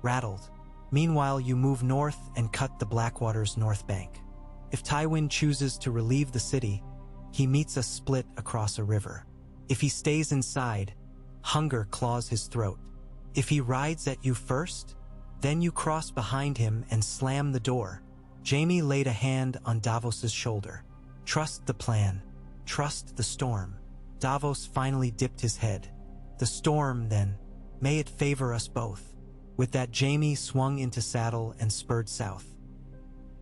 Speaker 1: Rattled. "Meanwhile you move north and cut the Blackwater's north bank. If Tywin chooses to relieve the city, he meets us split across a river. If he stays inside, hunger claws his throat. If he rides at you first, then you cross behind him and slam the door." Jaime laid a hand on Davos's shoulder. "Trust the plan. Trust the storm." Davos finally dipped his head. "The storm, then. May it favor us both." With that Jaime swung into saddle and spurred south.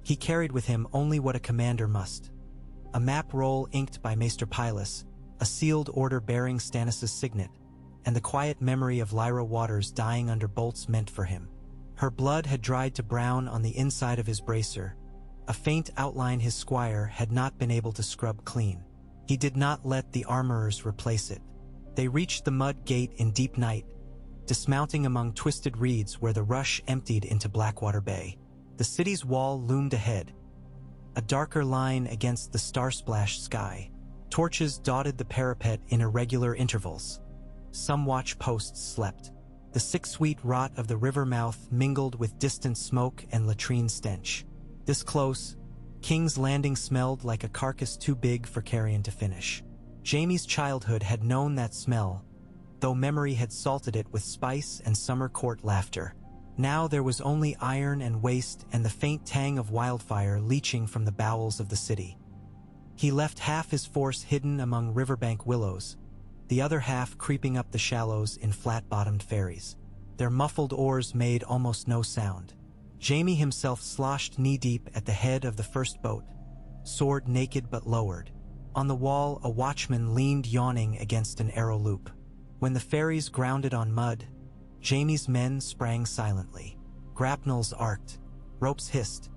Speaker 1: He carried with him only what a commander must. A map roll inked by Maester Pylus, a sealed order bearing Stannis' signet, and the quiet memory of Lyra Waters dying under bolts meant for him. Her blood had dried to brown on the inside of his bracer, a faint outline his squire had not been able to scrub clean. He did not let the armorers replace it. They reached the Mud Gate in deep night, dismounting among twisted reeds where the rush emptied into Blackwater Bay. The city's wall loomed ahead, a darker line against the star-splashed sky. Torches dotted the parapet in irregular intervals. Some watch posts slept. The sick-sweet rot of the river mouth mingled with distant smoke and latrine stench. This close, King's Landing smelled like a carcass too big for carrion to finish. Jaime's childhood had known that smell, though memory had salted it with spice and summer court laughter. Now there was only iron and waste and the faint tang of wildfire leaching from the bowels of the city. He left half his force hidden among riverbank willows, the other half creeping up the shallows in flat-bottomed ferries. Their muffled oars made almost no sound. Jaime himself sloshed knee-deep at the head of the first boat, sword naked but lowered. On the wall, a watchman leaned yawning against an arrow loop. When the ferries grounded on mud, Jaime's men sprang silently. Grapnels arced. Ropes hissed.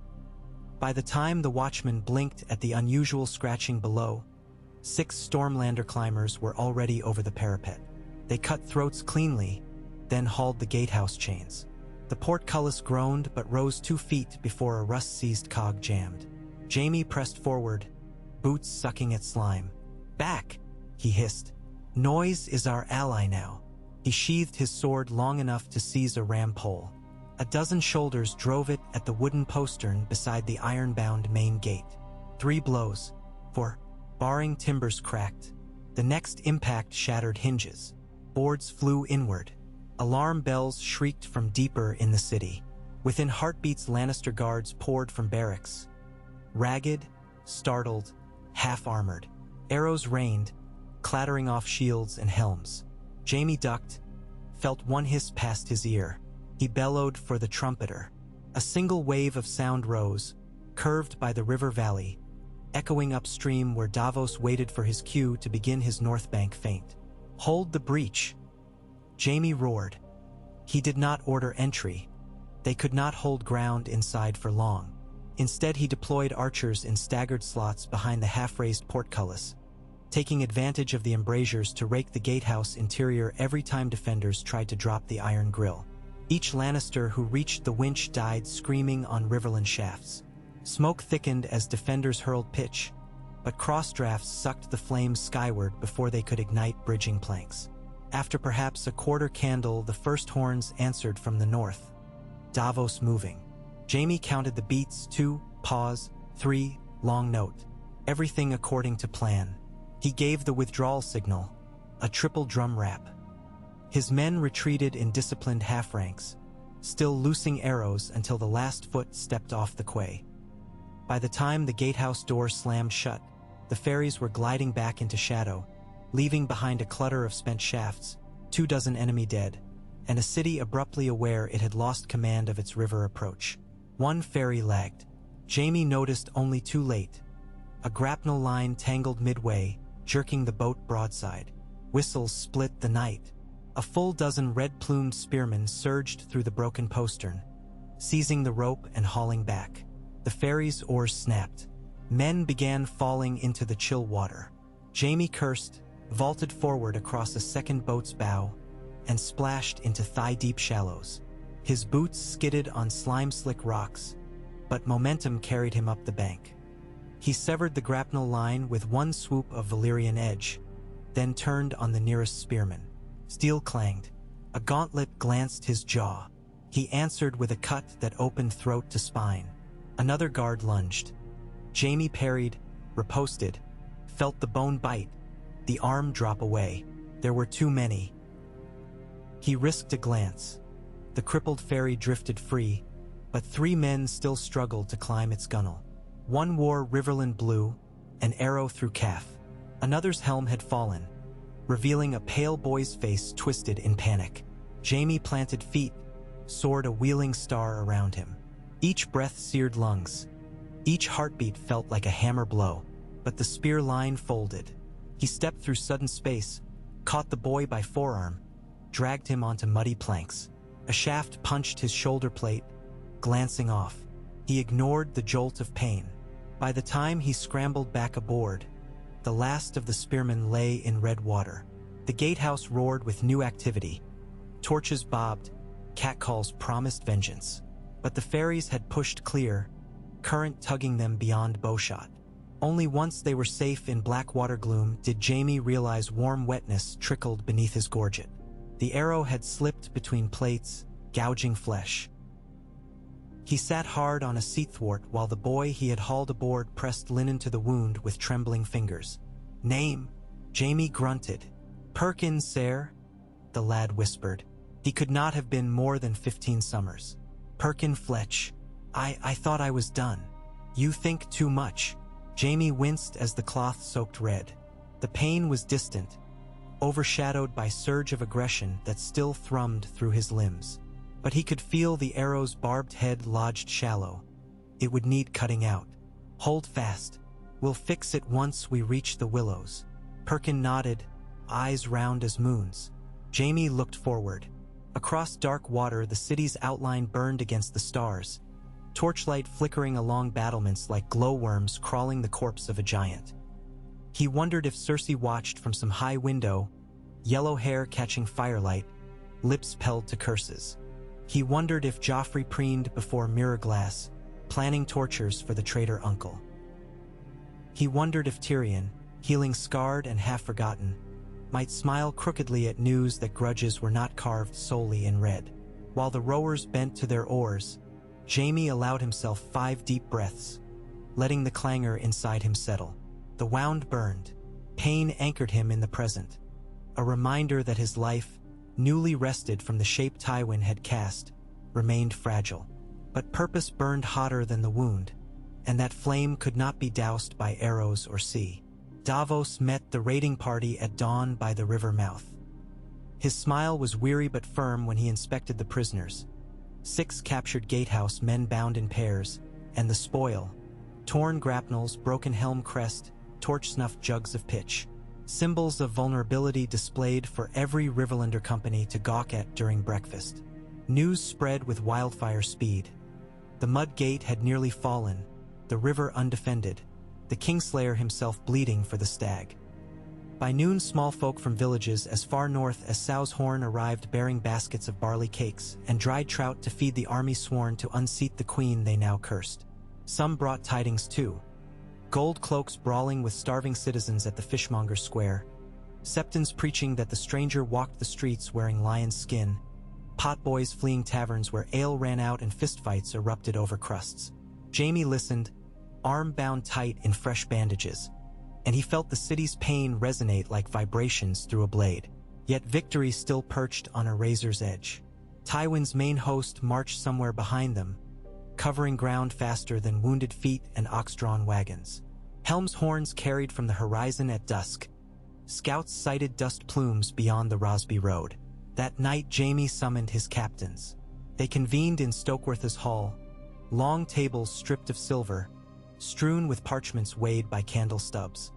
Speaker 1: By the time the watchman blinked at the unusual scratching below, 6 Stormlander climbers were already over the parapet. They cut throats cleanly, then hauled the gatehouse chains. The portcullis groaned but rose 2 feet before a rust-seized cog jammed. Jaime pressed forward, boots sucking at slime. "Back!" he hissed. "Noise is our ally now." He sheathed his sword long enough to seize a ram pole. A dozen shoulders drove it at the wooden postern beside the iron-bound main gate. 3 blows. 4. Barring timbers cracked. The next impact shattered hinges. Boards flew inward. Alarm bells shrieked from deeper in the city. Within heartbeats, Lannister guards poured from barracks. Ragged, startled, half-armored. Arrows rained, clattering off shields and helms. Jaime ducked, felt one hiss past his ear. He bellowed for the trumpeter. A single wave of sound rose, curved by the river valley, echoing upstream where Davos waited for his cue to begin his North Bank feint. "Hold the breach!" Jaime roared. He did not order entry. They could not hold ground inside for long. Instead, he deployed archers in staggered slots behind the half-raised portcullis, taking advantage of the embrasures to rake the gatehouse interior every time defenders tried to drop the iron grill. Each Lannister who reached the winch died screaming on riverland shafts. Smoke thickened as defenders hurled pitch, but cross-drafts sucked the flames skyward before they could ignite bridging planks. After perhaps a quarter candle, the first horns answered from the north. Davos moving. Jaime counted the beats: 2, pause, 3, long note. Everything according to plan. He gave the withdrawal signal, a triple drum rap. His men retreated in disciplined half-ranks, still loosing arrows until the last foot stepped off the quay. By the time the gatehouse door slammed shut, the ferries were gliding back into shadow, leaving behind a clutter of spent shafts, 24 enemy dead, and a city abruptly aware it had lost command of its river approach. One ferry lagged. Jaime noticed only too late. A grapnel line tangled midway, jerking the boat broadside. Whistles split the night. A full dozen red-plumed spearmen surged through the broken postern, seizing the rope and hauling back. The ferry's oars snapped. Men began falling into the chill water. Jaime cursed, vaulted forward across a second boat's bow, and splashed into thigh-deep shallows. His boots skidded on slime-slick rocks, but momentum carried him up the bank. He severed the grapnel line with one swoop of Valyrian edge, then turned on the nearest spearman. Steel clanged. A gauntlet glanced his jaw. He answered with a cut that opened throat to spine. Another guard lunged. Jaime parried, riposted, felt the bone bite, the arm drop away. There were too many. He risked a glance. The crippled ferry drifted free, but 3 men still struggled to climb its gunwale. One wore Riverland blue, an arrow through calf. Another's helm had fallen, revealing a pale boy's face twisted in panic. Jaime planted feet, soared a wheeling star around him. Each breath seared lungs. Each heartbeat felt like a hammer blow, but the spear line folded. He stepped through sudden space, caught the boy by forearm, dragged him onto muddy planks. A shaft punched his shoulder plate, glancing off. He ignored the jolt of pain. By the time he scrambled back aboard, the last of the spearmen lay in red water. The gatehouse roared with new activity. Torches bobbed, catcalls promised vengeance. But the ferries had pushed clear, current tugging them beyond bowshot. Only once they were safe in black water gloom did Jaime realize warm wetness trickled beneath his gorget. The arrow had slipped between plates, gouging flesh. He sat hard on a seat thwart while the boy he had hauled aboard pressed linen to the wound with trembling fingers. "Name?" Jaime grunted. "Perkin, sir," the lad whispered. He could not have been more than 15 summers. "Perkin Fletch. I thought I was done." "You think too much." Jaime winced as the cloth soaked red. The pain was distant, overshadowed by surge of aggression that still thrummed through his limbs. But he could feel the arrow's barbed head lodged shallow. It would need cutting out. "Hold fast. We'll fix it once we reach the willows." Perkin nodded, eyes round as moons. Jaime looked forward. Across dark water, the city's outline burned against the stars, torchlight flickering along battlements like glowworms crawling the corpse of a giant. He wondered if Cersei watched from some high window, yellow hair catching firelight, lips pelled to curses. He wondered if Joffrey preened before mirror glass, planning tortures for the traitor uncle. He wondered if Tyrion, healing scarred and half-forgotten, might smile crookedly at news that grudges were not carved solely in red. While the rowers bent to their oars, Jaime allowed himself 5 deep breaths, letting the clangor inside him settle. The wound burned. Pain anchored him in the present, a reminder that his life, newly wrested from the shape Tywin had cast, remained fragile. But purpose burned hotter than the wound, and that flame could not be doused by arrows or sea. Davos met the raiding party at dawn by the river mouth. His smile was weary but firm when he inspected the prisoners. 6 captured gatehouse men bound in pairs, and the spoil: torn grapnels, broken helm crest, torch-snuffed jugs of pitch. Symbols of vulnerability displayed for every Riverlander company to gawk at during breakfast. News spread with wildfire speed. The mud gate had nearly fallen, the river undefended, the Kingslayer himself bleeding for the stag. By noon, small folk from villages as far north as Sow's Horn arrived bearing baskets of barley cakes and dried trout to feed the army sworn to unseat the queen they now cursed. Some brought tidings too. Gold cloaks brawling with starving citizens at the fishmonger's square, septons preaching that the stranger walked the streets wearing lion's skin, potboys fleeing taverns where ale ran out and fistfights erupted over crusts. Jaime listened, arm bound tight in fresh bandages, and he felt the city's pain resonate like vibrations through a blade. Yet victory still perched on a razor's edge. Tywin's main host marched somewhere behind them, covering ground faster than wounded feet and ox-drawn wagons. Helm's horns carried from the horizon at dusk. Scouts sighted dust plumes beyond the Rosby Road. That night Jaime summoned his captains. They convened in Stokeworth's hall, long tables stripped of silver, strewn with parchments weighed by candle stubs.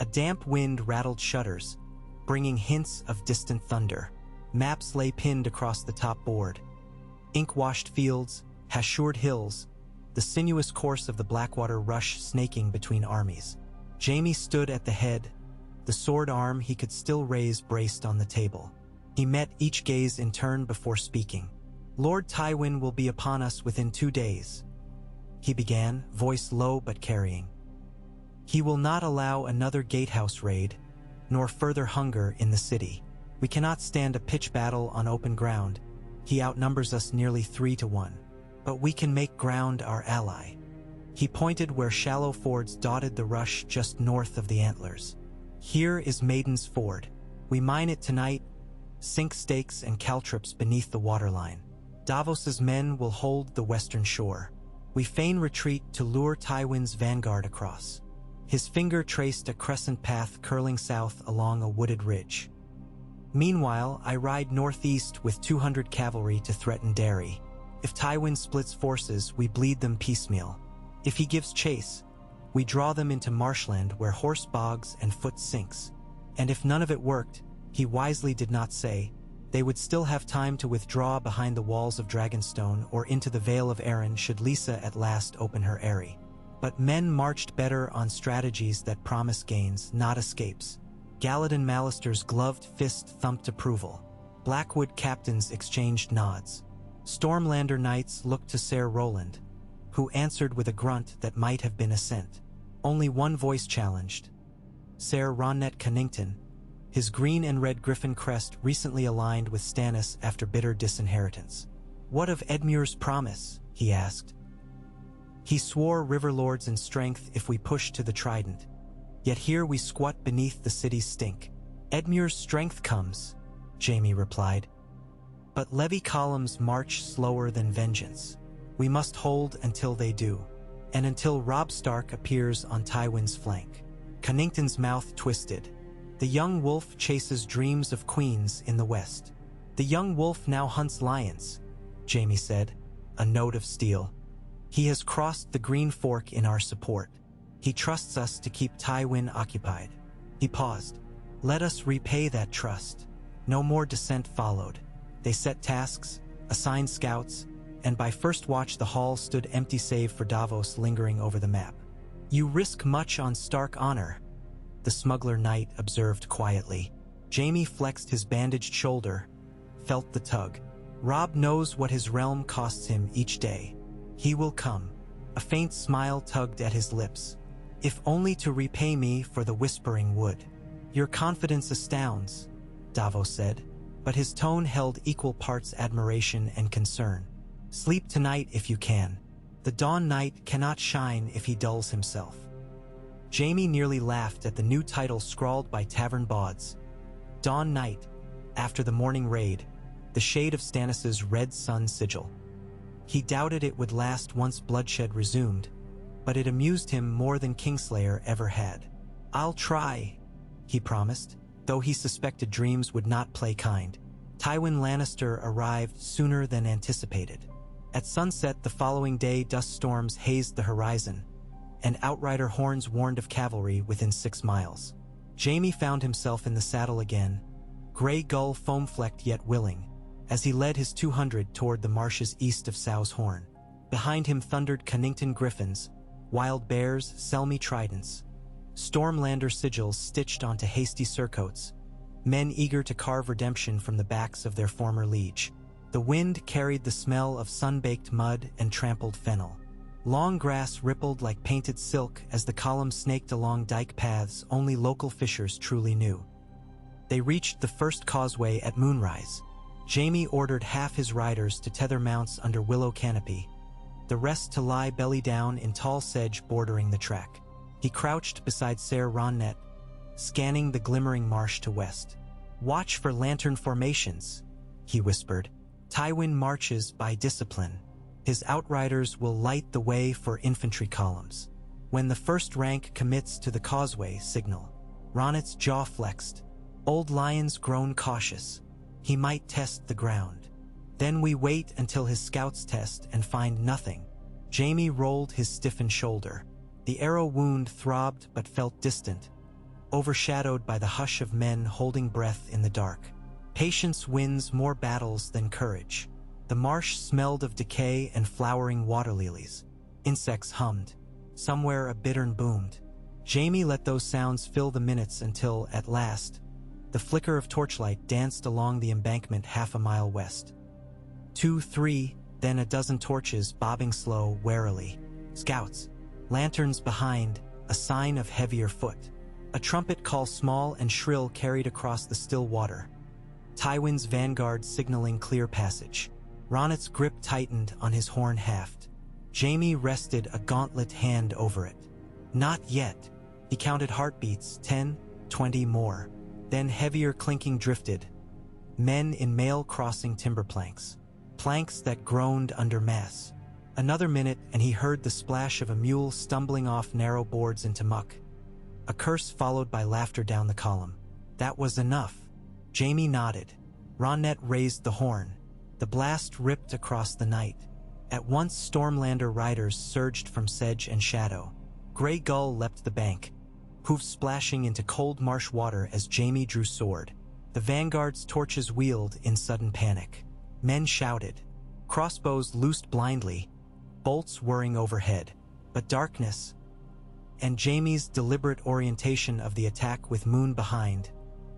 Speaker 1: A damp wind rattled shutters, bringing hints of distant thunder. Maps lay pinned across the top board. Ink-washed fields, hachured hills, the sinuous course of the Blackwater rush snaking between armies. Jaime stood at the head, the sword arm he could still raise braced on the table. He met each gaze in turn before speaking. "Lord Tywin will be upon us within 2 days," he began, voice low but carrying. "He will not allow another gatehouse raid, nor further hunger in the city. We cannot stand a pitch battle on open ground. He outnumbers us nearly 3 to 1. But we can make ground our ally." He pointed where shallow fords dotted the rush just north of the Antlers. "Here is Maiden's Ford. We mine it tonight, sink stakes and caltrops beneath the waterline. Davos's men will hold the western shore. We feign retreat to lure Tywin's vanguard across." His finger traced a crescent path curling south along a wooded ridge. "Meanwhile, I ride northeast with 200 cavalry to threaten Derry. If Tywin splits forces, we bleed them piecemeal. If he gives chase, we draw them into marshland where horse bogs and foot sinks. And if none of it worked, he wisely did not say, they would still have time to withdraw behind the walls of Dragonstone or into the Vale of Arryn should Lysa at last open her eyrie. But men marched better on strategies that promise gains, not escapes. Galladon Mallister's gloved fist thumped approval. Blackwood captains exchanged nods. Stormlander knights looked to Ser Roland, who answered with a grunt that might have been assent. Only one voice challenged. Ser Ronnet Connington, his green and red griffin crest recently aligned with Stannis after bitter disinheritance. "What of Edmure's promise?" he asked. "He swore Riverlords and strength if we push to the Trident. Yet here we squat beneath the city's stink." "Edmure's strength comes," Jaime replied. "But levy columns march slower than vengeance. We must hold until they do, and until Robb Stark appears on Tywin's flank." Connington's mouth twisted. "The young wolf chases dreams of queens in the west. The young wolf now hunts lions," Jaime said, a note of steel. "He has crossed the Green Fork in our support. He trusts us to keep Tywin occupied." He paused. "Let us repay that trust." No more dissent followed. They set tasks, assigned scouts, and by first watch the hall stood empty save for Davos lingering over the map. "You risk much on stark honor," the smuggler knight observed quietly. Jaime flexed his bandaged shoulder, felt the tug. "Robb knows what his realm costs him each day. He will come." A faint smile tugged at his lips. "If only to repay me for the Whispering Wood." "Your confidence astounds," Davos said, but his tone held equal parts admiration and concern. "Sleep tonight if you can. The Dawn Knight cannot shine if he dulls himself." Jaime nearly laughed at the new title scrawled by Tavern Bawds. Dawn Knight, after the morning raid, the shade of Stannis' red sun sigil. He doubted it would last once bloodshed resumed, but it amused him more than Kingslayer ever had. "I'll try," he promised, though he suspected dreams would not play kind. Tywin Lannister arrived sooner than anticipated. At sunset the following day, dust storms hazed the horizon, and outrider horns warned of cavalry within 6 miles. Jaime found himself in the saddle again, gray gull foam-flecked yet willing, as he led his 200 toward the marshes east of Sow's Horn. Behind him thundered Connington griffins, wild bears, Selmy tridents, Stormlander sigils stitched onto hasty surcoats, men eager to carve redemption from the backs of their former liege. The wind carried the smell of sun-baked mud and trampled fennel. Long grass rippled like painted silk as the column snaked along dike paths only local fishers truly knew. They reached the first causeway at moonrise. Jaime ordered half his riders to tether mounts under willow canopy, the rest to lie belly down in tall sedge bordering the track. He crouched beside Ser Ronnet, scanning the glimmering marsh to west. "Watch for lantern formations," he whispered. "Tywin marches by discipline. His outriders will light the way for infantry columns. When the first rank commits to the causeway signal." Ronnet's jaw flexed. Old Lion's grown cautious. He might test the ground. "Then we wait until his scouts test and find nothing." Jaime rolled his stiffened shoulder. The arrow wound throbbed but felt distant, overshadowed by the hush of men holding breath in the dark. Patience wins more battles than courage. The marsh smelled of decay and flowering water lilies. Insects hummed. Somewhere a bittern boomed. Jaime let those sounds fill the minutes until, at last, the flicker of torchlight danced along the embankment half a mile west. 2, 3, then a dozen torches bobbing slow, warily. Scouts. Lanterns behind, a sign of heavier foot. A trumpet call small and shrill carried across the still water. Tywin's vanguard signaling clear passage. Ronnet's grip tightened on his horn haft. Jaime rested a gauntlet hand over it. Not yet. He counted heartbeats, 10, 20 more. Then heavier clinking drifted. Men in mail crossing timber planks. Planks that groaned under mass. Another minute and he heard the splash of a mule stumbling off narrow boards into muck. A curse followed by laughter down the column. That was enough. Jaime nodded. Ronnet raised the horn. The blast ripped across the night. At once Stormlander riders surged from sedge and shadow. Grey Gull leapt the bank, hoofs splashing into cold marsh water as Jaime drew sword. The vanguard's torches wheeled in sudden panic. Men shouted. Crossbows loosed blindly, bolts whirring overhead. But darkness, and Jaime's deliberate orientation of the attack with moon behind,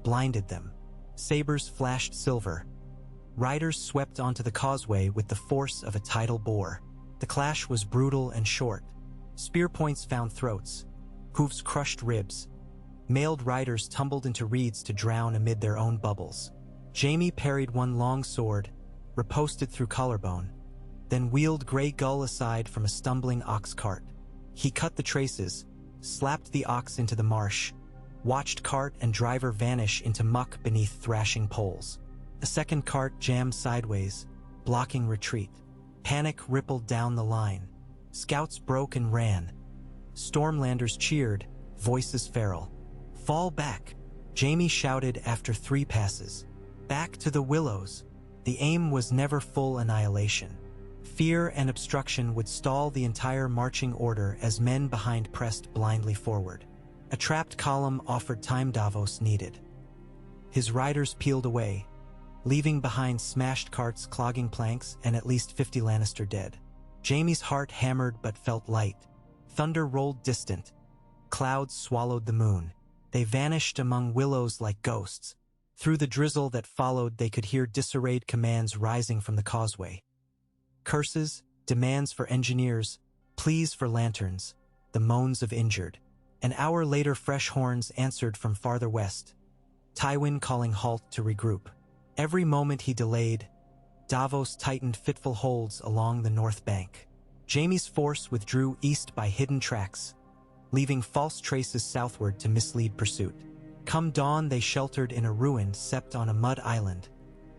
Speaker 1: blinded them. Sabers flashed silver. Riders swept onto the causeway with the force of a tidal bore. The clash was brutal and short. Spear points found throats. Hoofs crushed ribs. Mailed riders tumbled into reeds to drown amid their own bubbles. Jaime parried one long sword, riposted through collarbone, then wheeled Grey Gull aside from a stumbling ox cart. He cut the traces, slapped the ox into the marsh, watched cart and driver vanish into muck beneath thrashing poles. A second cart jammed sideways, blocking retreat. Panic rippled down the line. Scouts broke and ran. Stormlanders cheered, voices feral. "Fall back," Jaime shouted after 3 passes. Back to the willows. The aim was never full annihilation. Fear and obstruction would stall the entire marching order as men behind pressed blindly forward. A trapped column offered time Davos needed. His riders peeled away, leaving behind smashed carts clogging planks and at least 50 Lannister dead. Jaime's heart hammered but felt light. Thunder rolled distant. Clouds swallowed the moon. They vanished among willows like ghosts. Through the drizzle that followed, they could hear disarrayed commands rising from the causeway. Curses, demands for engineers, pleas for lanterns, the moans of injured. An hour later, fresh horns answered from farther west, Tywin calling halt to regroup. Every moment he delayed, Davos tightened fitful holds along the north bank. Jaime's force withdrew east by hidden tracks, leaving false traces southward to mislead pursuit. Come dawn, they sheltered in a ruin sept on a mud island,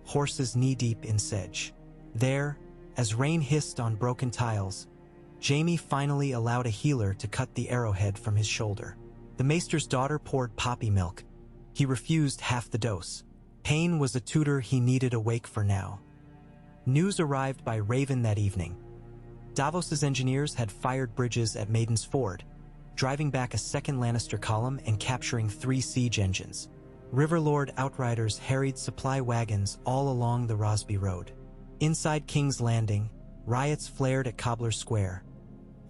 Speaker 1: horses knee-deep in sedge. There, as rain hissed on broken tiles, Jaime finally allowed a healer to cut the arrowhead from his shoulder. The maester's daughter poured poppy milk. He refused half the dose. Pain was a tutor he needed awake for now. News arrived by Raven that evening. Davos's engineers had fired bridges at Maiden's Ford, driving back a second Lannister column and capturing 3 siege engines. Riverlord outriders harried supply wagons all along the Rosby Road. Inside King's Landing, riots flared at Cobbler's Square.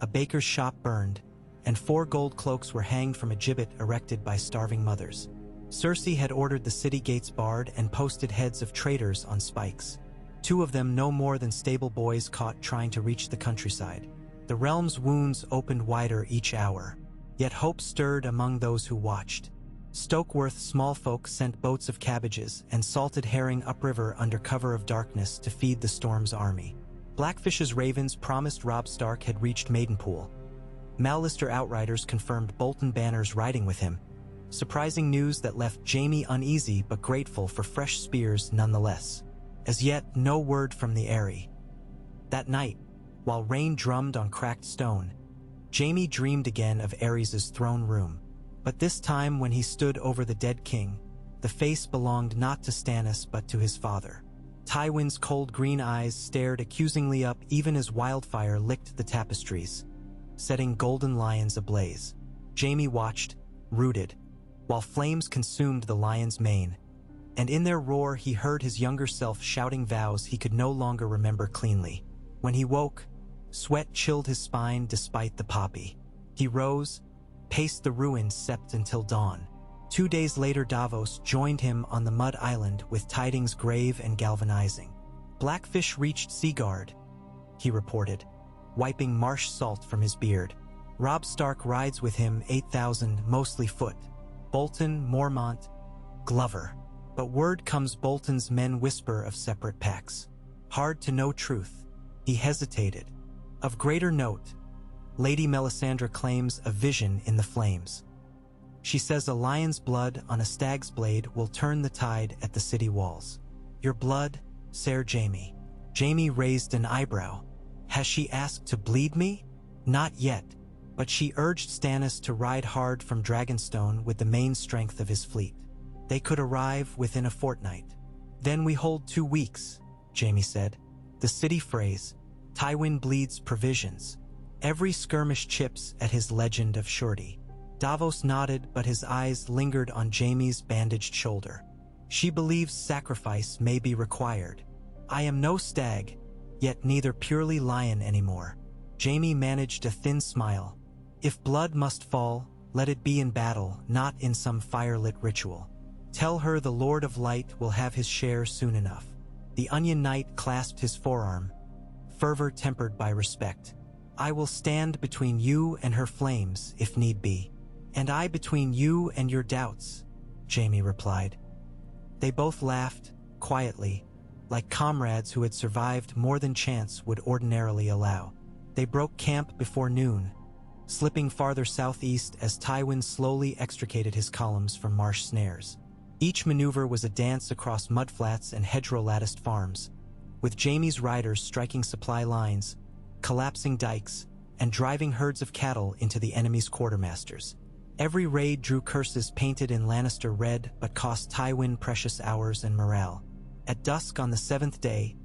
Speaker 1: A baker's shop burned, and 4 gold cloaks were hanged from a gibbet erected by starving mothers. Cersei had ordered the city gates barred and posted heads of traitors on spikes. 2 of them no more than stable boys caught trying to reach the countryside. The realm's wounds opened wider each hour, yet hope stirred among those who watched. Stokeworth's small folk sent boats of cabbages and salted herring upriver under cover of darkness to feed the storm's army. Blackfish's ravens promised Robb Stark had reached Maidenpool. Mallister outriders confirmed Bolton banners riding with him. Surprising news that left Jaime uneasy but grateful for fresh spears nonetheless. As yet, no word from the Eyrie. That night, while rain drummed on cracked stone, Jaime dreamed again of Aerys' throne room. But this time, when he stood over the dead king, the face belonged not to Stannis but to his father. Tywin's cold green eyes stared accusingly up even as wildfire licked the tapestries, setting golden lions ablaze. Jaime watched, rooted, while flames consumed the lion's mane, and in their roar he heard his younger self shouting vows he could no longer remember cleanly. When he woke, sweat chilled his spine despite the poppy. He rose, paced the ruins sept until dawn. 2 days later, Davos joined him on the mud island with tidings grave and galvanizing. Blackfish reached Seaguard, he reported, wiping marsh salt from his beard. Robb Stark rides with him 8,000, mostly foot. Bolton, Mormont, Glover. But word comes Bolton's men whisper of separate packs. Hard to know truth. He hesitated. Of greater note, Lady Melisandre claims a vision in the flames. She says a lion's blood on a stag's blade will turn the tide at the city walls. Your blood, Ser Jaime. Jaime raised an eyebrow. Has she asked to bleed me? Not yet, but she urged Stannis to ride hard from Dragonstone with the main strength of his fleet. They could arrive within a fortnight. Then we hold 2 weeks, Jaime said. The city phrase, Tywin bleeds provisions. Every skirmish chips at his legend of surety. Davos nodded, but his eyes lingered on Jaime's bandaged shoulder. She believes sacrifice may be required. I am no stag, yet neither purely lion anymore. Jaime managed a thin smile. If blood must fall, let it be in battle, not in some firelit ritual. Tell her the Lord of Light will have his share soon enough. The Onion Knight clasped his forearm, fervor tempered by respect. I will stand between you and her flames, if need be. And I between you and your doubts, Jaime replied. They both laughed, quietly, like comrades who had survived more than chance would ordinarily allow. They broke camp before noon, slipping farther southeast as Tywin slowly extricated his columns from marsh snares. Each maneuver was a dance across mudflats and hedgerow-latticed farms, with Jaime's riders striking supply lines, collapsing dikes, and driving herds of cattle into the enemy's quartermasters. Every raid drew curses painted in Lannister red but cost Tywin precious hours and morale. At dusk on the 7th day,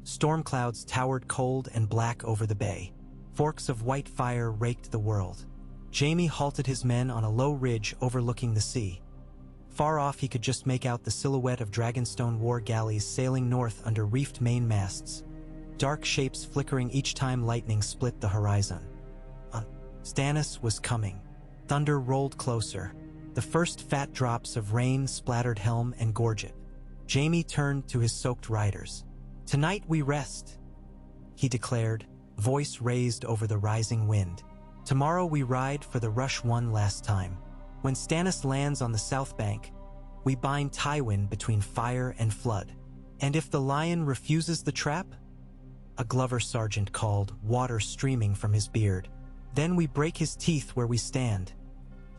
Speaker 1: storm clouds towered cold and black over the bay. Forks of white fire raked the world. Jaime halted his men on a low ridge overlooking the sea. Far off he could just make out the silhouette of Dragonstone war galleys sailing north under reefed mainmasts, dark shapes flickering each time lightning split the horizon. Stannis was coming. Thunder rolled closer. The first fat drops of rain splattered helm and gorget. Jaime turned to his soaked riders. "Tonight we rest," he declared, voice raised over the rising wind. "Tomorrow we ride for the rush one last time. When Stannis lands on the south bank, we bind Tywin between fire and flood. And if the lion refuses the trap," a Glover sergeant called, water streaming from his beard, "then we break his teeth where we stand."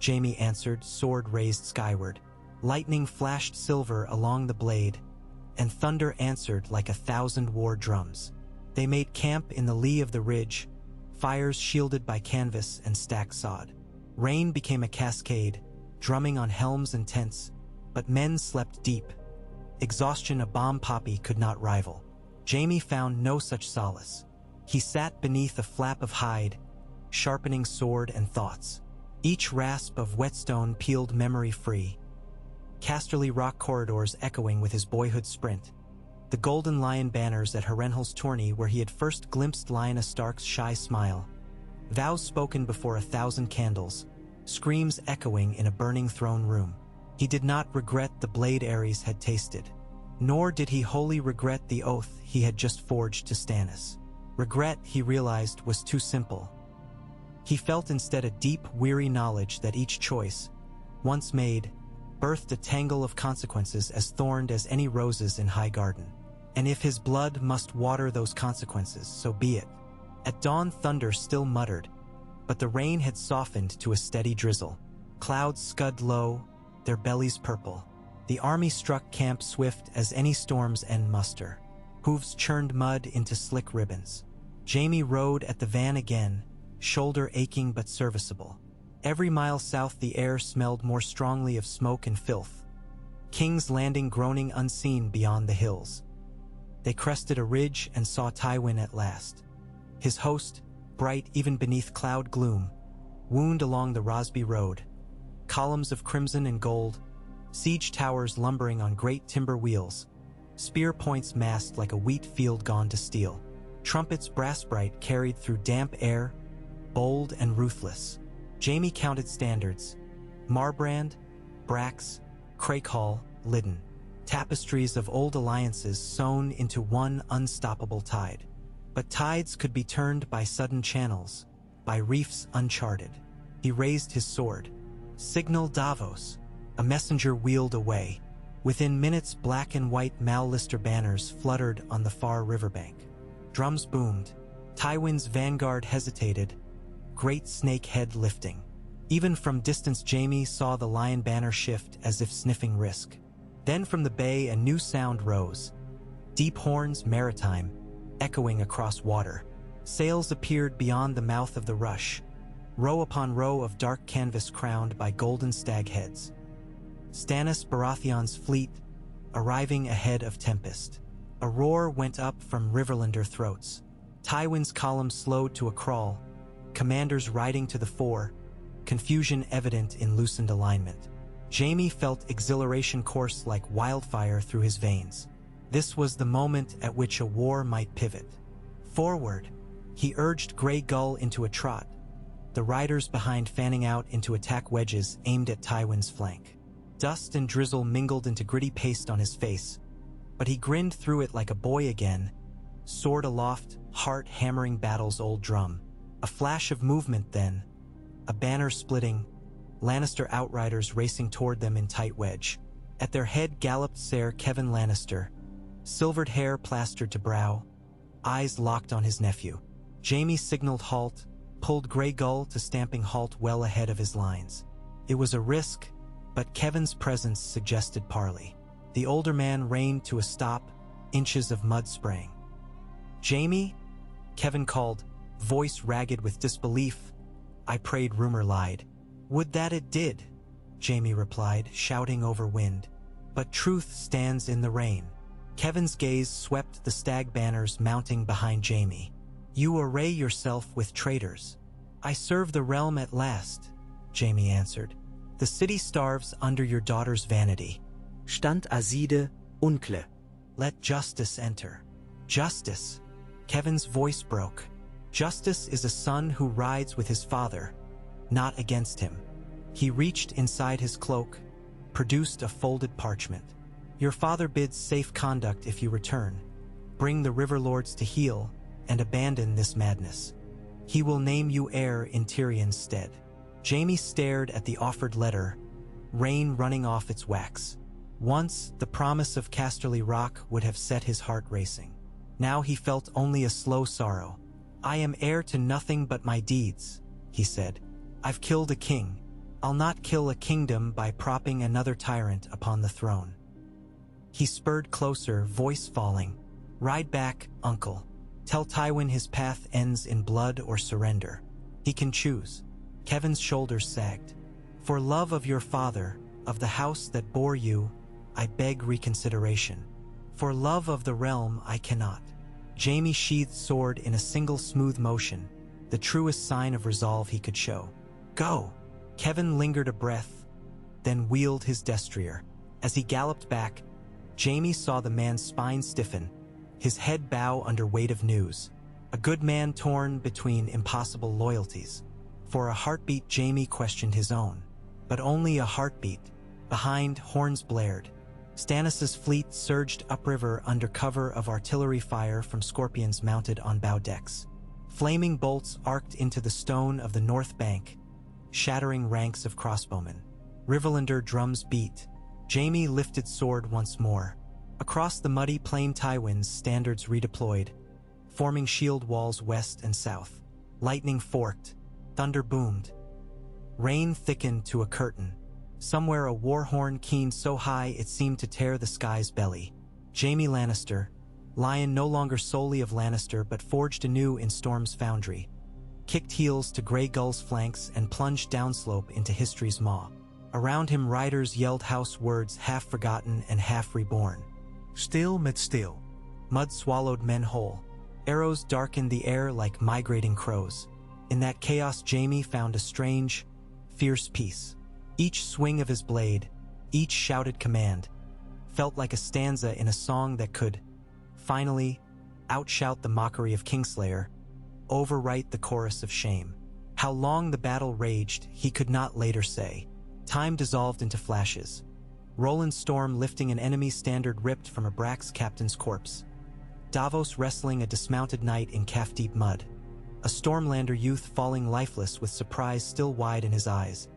Speaker 1: Jaime answered, sword raised skyward. Lightning flashed silver along the blade, and thunder answered like 1,000 war drums. They made camp in the lee of the ridge, fires shielded by canvas and stacked sod. Rain became a cascade, drumming on helms and tents, but men slept deep. Exhaustion a bomb poppy could not rival. Jaime found no such solace. He sat beneath a flap of hide, sharpening sword and thoughts. Each rasp of whetstone peeled memory free. Casterly rock corridors echoing with his boyhood sprint. The golden lion banners at Harrenhal's tourney where he had first glimpsed Lyanna Stark's shy smile. Vows spoken before 1,000 candles. Screams echoing in a burning throne room. He did not regret the blade Aerys had tasted. Nor did he wholly regret the oath he had just forged to Stannis. Regret, he realized, was too simple. He felt instead a deep, weary knowledge that each choice, once made, birthed a tangle of consequences as thorned as any roses in High Garden. And if his blood must water those consequences, so be it. At dawn thunder still muttered, but the rain had softened to a steady drizzle. Clouds scud low, their bellies purple. The army struck camp swift as any storm's end muster. Hooves churned mud into slick ribbons. Jaime rode at the van again, shoulder aching but serviceable. Every mile south the air smelled more strongly of smoke and filth. King's Landing groaning unseen beyond the hills. They crested a ridge and saw Tywin at last. His host, bright even beneath cloud gloom, wound along the Rosby road. Columns of crimson and gold, siege towers lumbering on great timber wheels, spear points massed like a wheat field gone to steel. Trumpets brass bright carried through damp air, bold and ruthless. Jaime counted standards. Marbrand, Brax, Crakehall, Lydon. Tapestries of old alliances sewn into one unstoppable tide. But tides could be turned by sudden channels, by reefs uncharted. He raised his sword. Signal Davos. A messenger wheeled away. Within minutes black and white Lannister banners fluttered on the far riverbank. Drums boomed. Tywin's vanguard hesitated, great snake head lifting. Even from distance Jaime saw the lion banner shift as if sniffing risk. Then from the bay a new sound rose. Deep horns maritime, echoing across water. Sails appeared beyond the mouth of the rush, row upon row of dark canvas crowned by golden stag heads. Stannis Baratheon's fleet, arriving ahead of Tempest. A roar went up from Riverlander throats. Tywin's column slowed to a crawl, commanders riding to the fore, confusion evident in loosened alignment. Jaime felt exhilaration course like wildfire through his veins. This was the moment at which a war might pivot. Forward, he urged Grey Gull into a trot, the riders behind fanning out into attack wedges aimed at Tywin's flank. Dust and drizzle mingled into gritty paste on his face, but he grinned through it like a boy again, sword aloft, heart hammering battle's old drum. A flash of movement then, a banner splitting, Lannister outriders racing toward them in tight wedge. At their head galloped Ser Kevan Lannister, silvered hair plastered to brow, eyes locked on his nephew. Jaime signaled halt, pulled Grey Gull to stamping halt well ahead of his lines. It was a risk, but Kevin's presence suggested parley. The older man reined to a stop, inches of mud spraying. "Jaime?" Kevin called, voice ragged with disbelief. "I prayed rumor lied." "Would that it did," Jaime replied, shouting over wind. "But truth stands in the rain." Kevin's gaze swept the stag banners mounting behind Jaime. "You array yourself with traitors." "I serve the realm at last," Jaime answered. The city starves under your daughter's vanity.
Speaker 2: Stand Aside unkle.
Speaker 1: Let justice enter. Justice. Kevin's voice broke. Justice is a son who rides with his father, not against him. He reached inside his cloak, produced a folded parchment. Your father bids safe conduct if you return. Bring the river lords to heel and abandon this madness. He will name you heir in Tyrion's stead. Jaime stared at the offered letter, rain running off its wax. Once, the promise of Casterly Rock would have set his heart racing. Now he felt only a slow sorrow. I am heir to nothing but my deeds, he said. I've killed a king. I'll not kill a kingdom by propping another tyrant upon the throne. He spurred closer, voice falling. Ride back, uncle. Tell Tywin his path ends in blood or surrender. He can choose. Kevin's shoulders sagged. For love of your father, of the house that bore you, I beg reconsideration. For love of the realm, I cannot. Jaime sheathed sword in a single smooth motion, the truest sign of resolve he could show. Go! Kevin lingered a breath, then wheeled his destrier. As he galloped back, Jaime saw the man's spine stiffen, his head bow under weight of news. A good man torn between impossible loyalties. For a heartbeat, Jaime questioned his own. But only a heartbeat. Behind, horns blared. Stannis' fleet surged upriver under cover of artillery fire from scorpions mounted on bow decks. Flaming bolts arced into the stone of the north bank, shattering ranks of crossbowmen. Riverlander drums beat. Jaime lifted sword once more. Across the muddy plain Tywin's standards redeployed, forming shield walls west and south. Lightning forked. Thunder boomed. Rain thickened to a curtain. Somewhere a war horn keened so high it seemed to tear the sky's belly. Jaime Lannister, lion no longer solely of Lannister but forged anew in Storm's foundry, kicked heels to Grey Gull's flanks and plunged downslope into history's maw. Around him riders yelled house words half forgotten and half reborn.
Speaker 2: Stil met stil.
Speaker 1: Mud swallowed men whole. Arrows darkened the air like migrating crows. In that chaos Jaime found a strange, fierce peace. Each swing of his blade, each shouted command, felt like a stanza in a song that could, finally, outshout the mockery of Kingslayer, overwrite the chorus of shame. How long the battle raged, he could not later say. Time dissolved into flashes. Roland's storm lifting an enemy standard ripped from a Brax captain's corpse. Davos wrestling a dismounted knight in calf-deep mud. A Stormlander youth falling lifeless with surprise still wide in his eyes.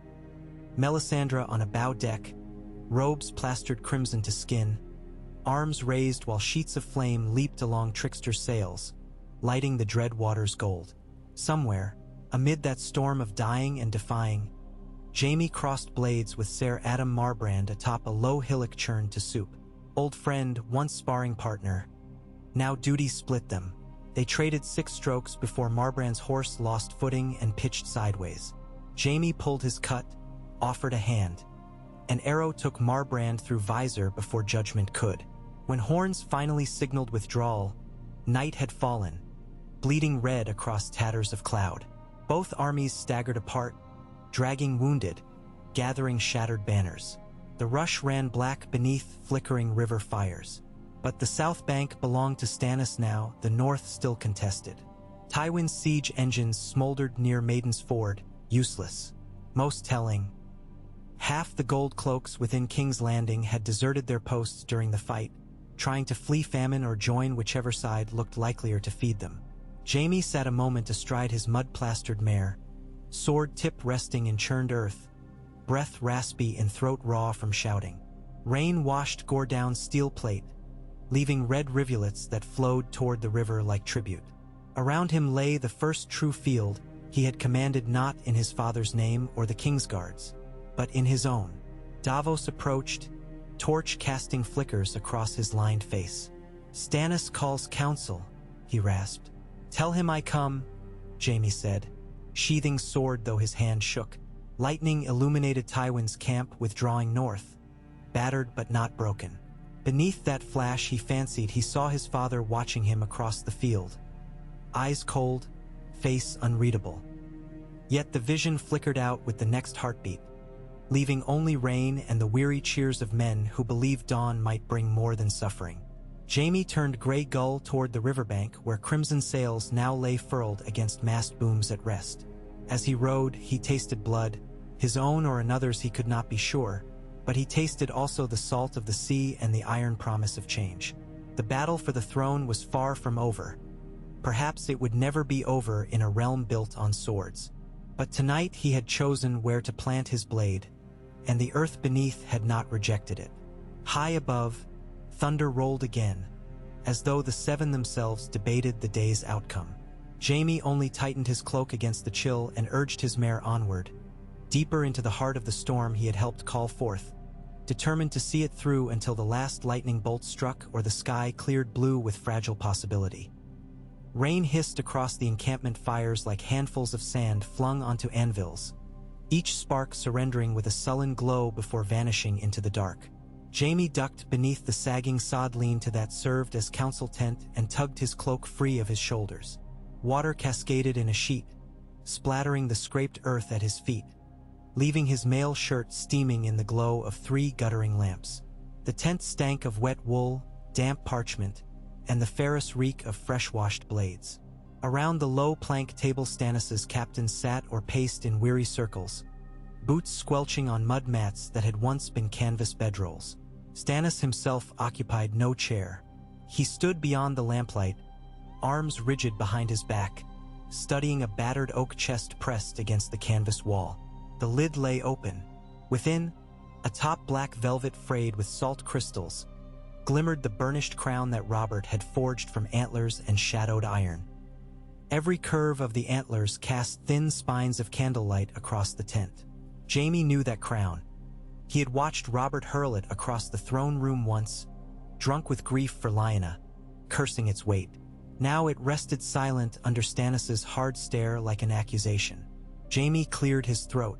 Speaker 1: Melisandre on a bow deck, robes plastered crimson to skin, arms raised while sheets of flame leaped along trickster's sails, lighting the dread waters gold. Somewhere, amid that storm of dying and defying, Jaime crossed blades with Ser Adam Marbrand atop a low hillock churned to soup. Old friend, once sparring partner. Now duty split them. They traded 6 strokes before Marbrand's horse lost footing and pitched sideways. Jaime pulled his cut, offered a hand. An arrow took Marbrand through visor before judgment could. When horns finally signaled withdrawal, night had fallen, bleeding red across tatters of cloud. Both armies staggered apart, dragging wounded, gathering shattered banners. The rush ran black beneath flickering river fires. But the south bank belonged to Stannis now, the north still contested. Tywin's siege engines smoldered near Maiden's Ford, useless. Most telling, half the gold cloaks within King's Landing had deserted their posts during the fight, trying to flee famine or join whichever side looked likelier to feed them. Jaime sat a moment astride his mud-plastered mare, sword tip resting in churned earth, breath raspy and throat raw from shouting. Rain washed gore down steel plate, leaving red rivulets that flowed toward the river like tribute. Around him lay the first true field he had commanded, not in his father's name or the Kingsguard's, but in his own. Davos approached, torch-casting flickers across his lined face. "Stannis calls counsel," he rasped. "Tell him I come," Jaime said, sheathing sword though his hand shook. Lightning illuminated Tywin's camp withdrawing north, battered but not broken. Beneath that flash he fancied he saw his father watching him across the field. Eyes cold, face unreadable. Yet the vision flickered out with the next heartbeat. leaving only rain and the weary cheers of men who believed dawn might bring more than suffering. Jaime turned Grey Gull toward the riverbank where crimson sails now lay furled against mast booms at rest. As he rowed, he tasted blood, his own or another's he could not be sure, but he tasted also the salt of the sea and the iron promise of change. The battle for the throne was far from over. Perhaps it would never be over in a realm built on swords. But tonight he had chosen where to plant his blade, and the earth beneath had not rejected it. High above, thunder rolled again, as though the seven themselves debated the day's outcome. Jaime only tightened his cloak against the chill and urged his mare onward, deeper into the heart of the storm he had helped call forth, determined to see it through until the last lightning bolt struck or the sky cleared blue with fragile possibility. Rain hissed across the encampment fires like handfuls of sand flung onto anvils, each spark surrendering with a sullen glow before vanishing into the dark. Jaime ducked beneath the sagging sod lean-to that served as council tent and tugged his cloak free of his shoulders. Water cascaded in a sheet, splattering the scraped earth at his feet, leaving his mail shirt steaming in the glow of 3 guttering lamps. The tent stank of wet wool, damp parchment, and the ferrous reek of fresh-washed blades. Around the low plank table Stannis' captains sat or paced in weary circles, boots squelching on mud mats that had once been canvas bedrolls. Stannis himself occupied no chair. He stood beyond the lamplight, arms rigid behind his back, studying a battered oak chest pressed against the canvas wall. The lid lay open. Within, atop black velvet frayed with salt crystals, glimmered the burnished crown that Robert had forged from antlers and shadowed iron. Every curve of the antlers cast thin spines of candlelight across the tent. Jaime knew that crown. He had watched Robert hurl it across the throne room once, drunk with grief for Lyanna, cursing its weight. Now it rested silent under Stannis' hard stare like an accusation. Jaime cleared his throat.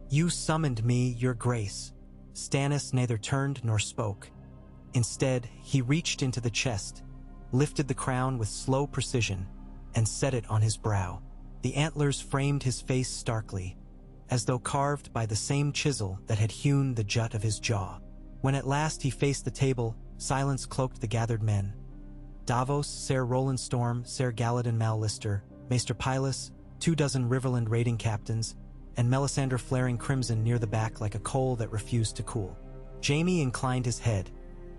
Speaker 1: "You summoned me, your grace." Stannis neither turned nor spoke. Instead, he reached into the chest, lifted the crown with slow precision, and set it on his brow. The antlers framed his face starkly, as though carved by the same chisel that had hewn the jut of his jaw. When at last he faced the table, silence cloaked the gathered men. Davos, Ser Roland Storm, Ser Galladon Mal Lister, Maester Pylus, 24 Riverland raiding captains, and Melisandre flaring crimson near the back like a coal that refused to cool. Jaime inclined his head,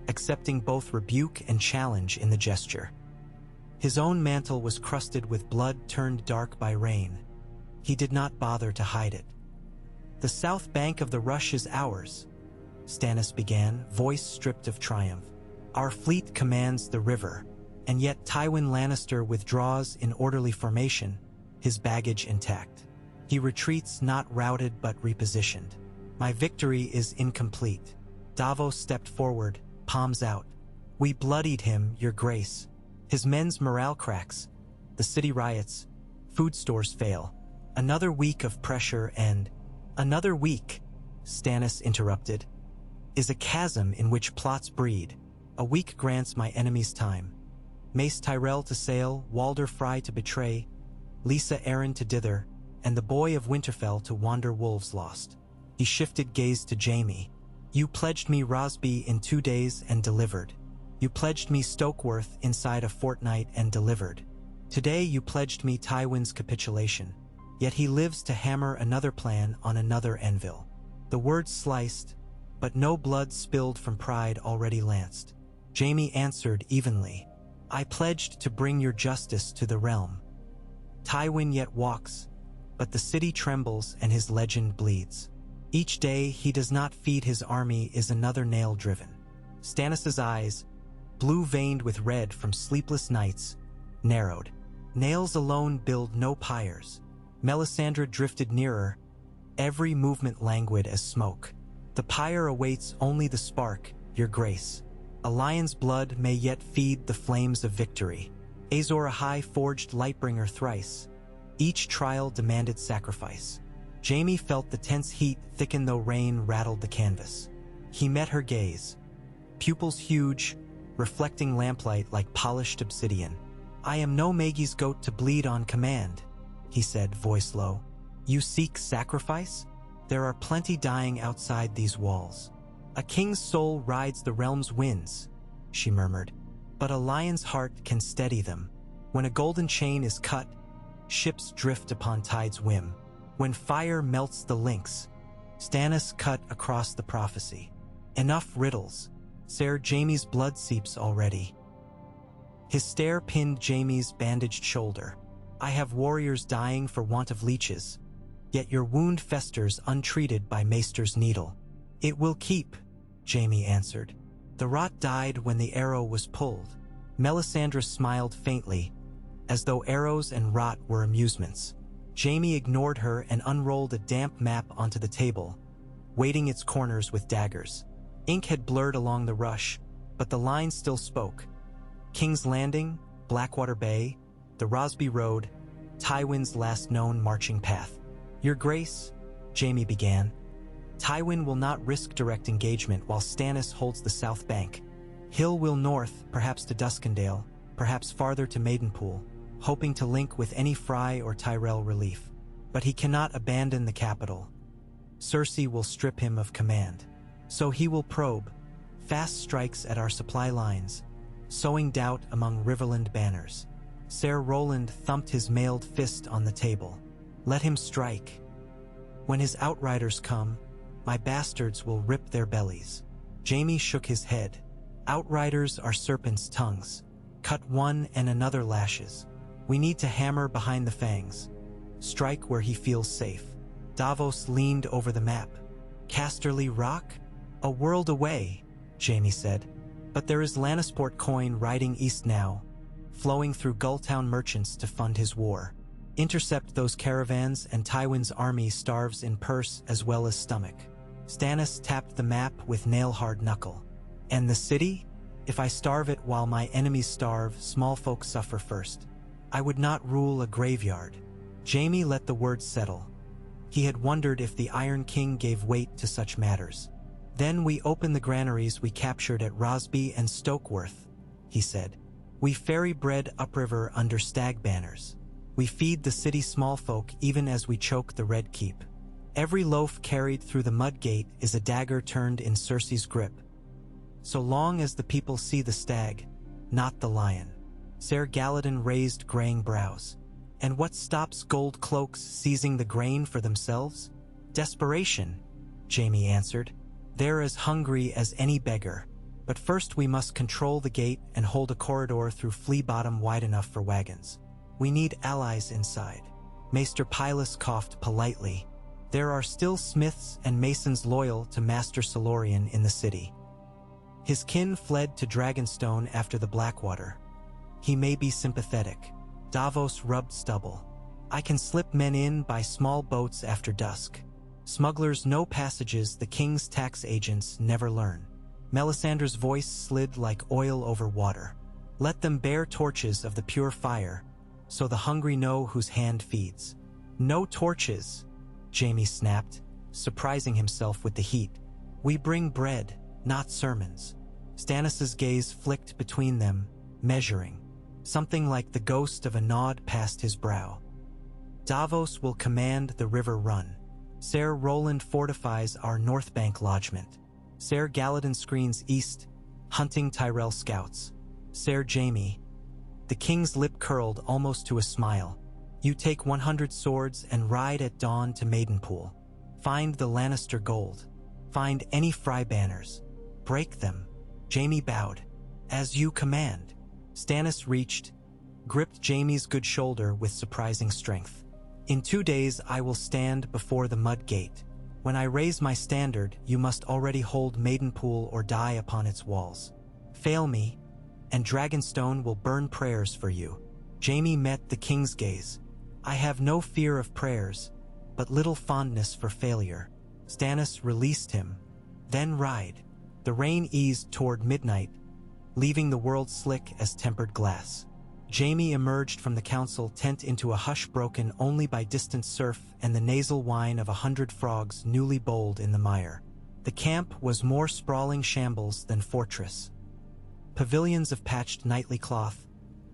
Speaker 1: accepting both rebuke and challenge in the gesture. His own mantle was crusted with blood turned dark by rain. He did not bother to hide it. "The south bank of the Rush is ours," Stannis began, voice stripped of triumph. "Our fleet commands the river, and yet Tywin Lannister withdraws in orderly formation, his baggage intact. He retreats not routed but repositioned. My victory is incomplete." Davos stepped forward, palms out. "We bloodied him, your grace. His men's morale cracks. The city riots. Food stores fail. Another week of pressure and—" "Another week," Stannis interrupted, "is a chasm in which plots breed. A week grants my enemies time. Mace Tyrell to sail, Walder Frey to betray, Lisa Arryn to dither, and the boy of Winterfell to wander wolves lost." He shifted gaze to Jaime. "You pledged me Rosby in 2 days and delivered. You pledged me Stokeworth inside a fortnight and delivered. Today you pledged me Tywin's capitulation. Yet he lives to hammer another plan on another anvil." The words sliced, but no blood spilled from pride already lanced. Jaime answered evenly, "I pledged to bring your justice to the realm. Tywin yet walks, but the city trembles and his legend bleeds. Each day he does not feed his army is another nail driven." Stannis' eyes, blue-veined with red from sleepless nights, narrowed. Nails alone build no pyres. Melisandre drifted nearer, every movement languid as smoke. "The pyre awaits only the spark, your grace. A lion's blood may yet feed the flames of victory. Azor Ahai forged Lightbringer thrice. Each trial demanded sacrifice." Jaime felt the tense heat thicken though rain rattled the canvas. He met her gaze, pupils huge, reflecting lamplight like polished obsidian. "I am no Maggie's goat to bleed on command," he said, voice low. "You seek sacrifice?" There are plenty dying outside these walls. A king's soul rides the realm's winds, she murmured, but a lion's heart can steady them. When a golden chain is cut, ships drift upon tide's whim. When fire melts the links, Stannis cut across the prophecy. Enough riddles. Ser Jaime's blood seeps already. His stare pinned Jaime's bandaged shoulder. I have warriors dying for want of leeches, yet your wound festers untreated by Maester's needle. It will keep, Jaime answered. The rot died when the arrow was pulled. Melisandre smiled faintly, as though arrows and rot were amusements. Jaime ignored her and unrolled a damp map onto the table, weighting its corners with daggers. Ink had blurred along the rush, but the line still spoke. King's Landing, Blackwater Bay, the Rosby Road, Tywin's last known marching path. Your Grace, Jaime began, Tywin will not risk direct engagement while Stannis holds the south bank. Hill will north, perhaps to Duskendale, perhaps farther to Maidenpool, hoping to link with any Frey or Tyrell relief. But he cannot abandon the capital. Cersei will strip him of command. So he will probe, fast strikes at our supply lines, sowing doubt among Riverland banners. Ser Roland thumped his mailed fist on the table. Let him strike. When his outriders come, my bastards will rip their bellies. Jaime shook his head. Outriders are serpents' tongues. Cut one and another lashes. We need to hammer behind the fangs. Strike where he feels safe. Davos leaned over the map. Casterly Rock? A world away, Jaime said. But there is Lannisport coin riding east now, flowing through Gulltown merchants to fund his war. Intercept those caravans and Tywin's army starves in purse as well as stomach. Stannis tapped the map with nail-hard knuckle. And the city? If I starve it while my enemies starve, small folk suffer first. I would not rule a graveyard. Jaime let the words settle. He had wondered if the Iron King gave weight to such matters. Then we open the granaries we captured at Rosby and Stokeworth, he said. We ferry bread upriver under stag banners. We feed the city small folk even as we choke the Red Keep. Every loaf carried through the mud gate is a dagger turned in Cersei's grip. So long as the people see the stag, not the lion. Ser Galladon raised graying brows. And what stops gold cloaks seizing the grain for themselves? Desperation, Jaime answered. They're as hungry as any beggar. But first we must control the gate and hold a corridor through Flea Bottom wide enough for wagons. We need allies inside. Maester Pylus coughed politely. There are still smiths and masons loyal to Master Solorian in the city. His kin fled to Dragonstone after the Blackwater. He may be sympathetic. Davos rubbed stubble. I can slip men in by small boats after dusk. Smugglers know passages the king's tax agents never learn. Melisandre's voice slid like oil over water. Let them bear torches of the pure fire, so the hungry know whose hand feeds. No torches, Jaime snapped, surprising himself with the heat. We bring bread, not sermons. Stannis' gaze flicked between them, measuring. Something like the ghost of a nod past his brow. Davos will command the river run. Ser Roland fortifies our North Bank lodgment. Ser Galladon screens east, hunting Tyrell scouts. Ser Jaime. The king's lip curled almost to a smile. You take 100 swords and ride at dawn to Maidenpool. Find the Lannister gold. Find any Frey banners. Break them. Jaime bowed. As you command. Stannis reached, gripped Jaime's good shoulder with surprising strength. In 2 days I will stand before the mud gate. When I raise my standard, you must already hold Maidenpool or die upon its walls. Fail me, and Dragonstone will burn prayers for you. Jaime met the king's gaze. I have no fear of prayers, but little fondness for failure. Stannis released him. Then ride. The rain eased toward midnight, leaving the world slick as tempered glass. Jaime emerged from the council tent into a hush broken only by distant surf and the nasal whine of 100 frogs newly bowled in the mire. The camp was more sprawling shambles than fortress. Pavilions of patched nightly cloth,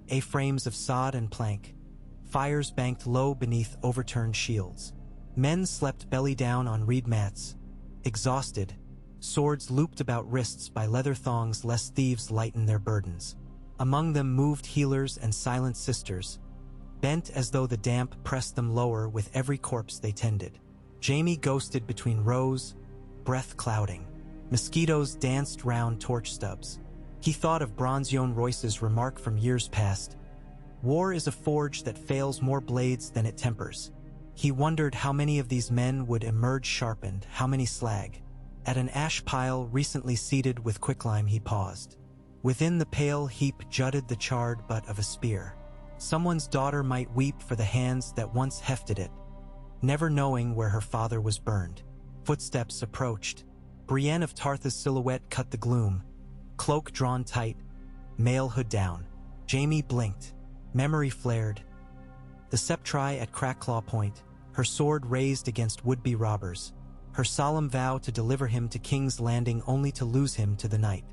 Speaker 1: A-frames of sod and plank, fires banked low beneath overturned shields. Men slept belly down on reed mats, exhausted, swords looped about wrists by leather thongs lest thieves lighten their burdens. Among them moved healers and silent sisters, bent as though the damp pressed them lower with every corpse they tended. Jaime ghosted between rows, breath clouding. Mosquitoes danced round torch stubs. He thought of Bronzion Royce's remark from years past, "War is a forge that fails more blades than it tempers." He wondered how many of these men would emerge sharpened, how many slag. At an ash pile recently seeded with quicklime he paused. Within the pale heap jutted the charred butt of a spear. Someone's daughter might weep for the hands that once hefted it, never knowing where her father was burned. Footsteps approached. Brienne of Tarth's silhouette cut the gloom, cloak drawn tight, mail hood down. Jaime blinked. Memory flared. The Septri at Crackclaw Point, her sword raised against would-be robbers, her solemn vow to deliver him to King's Landing only to lose him to the night.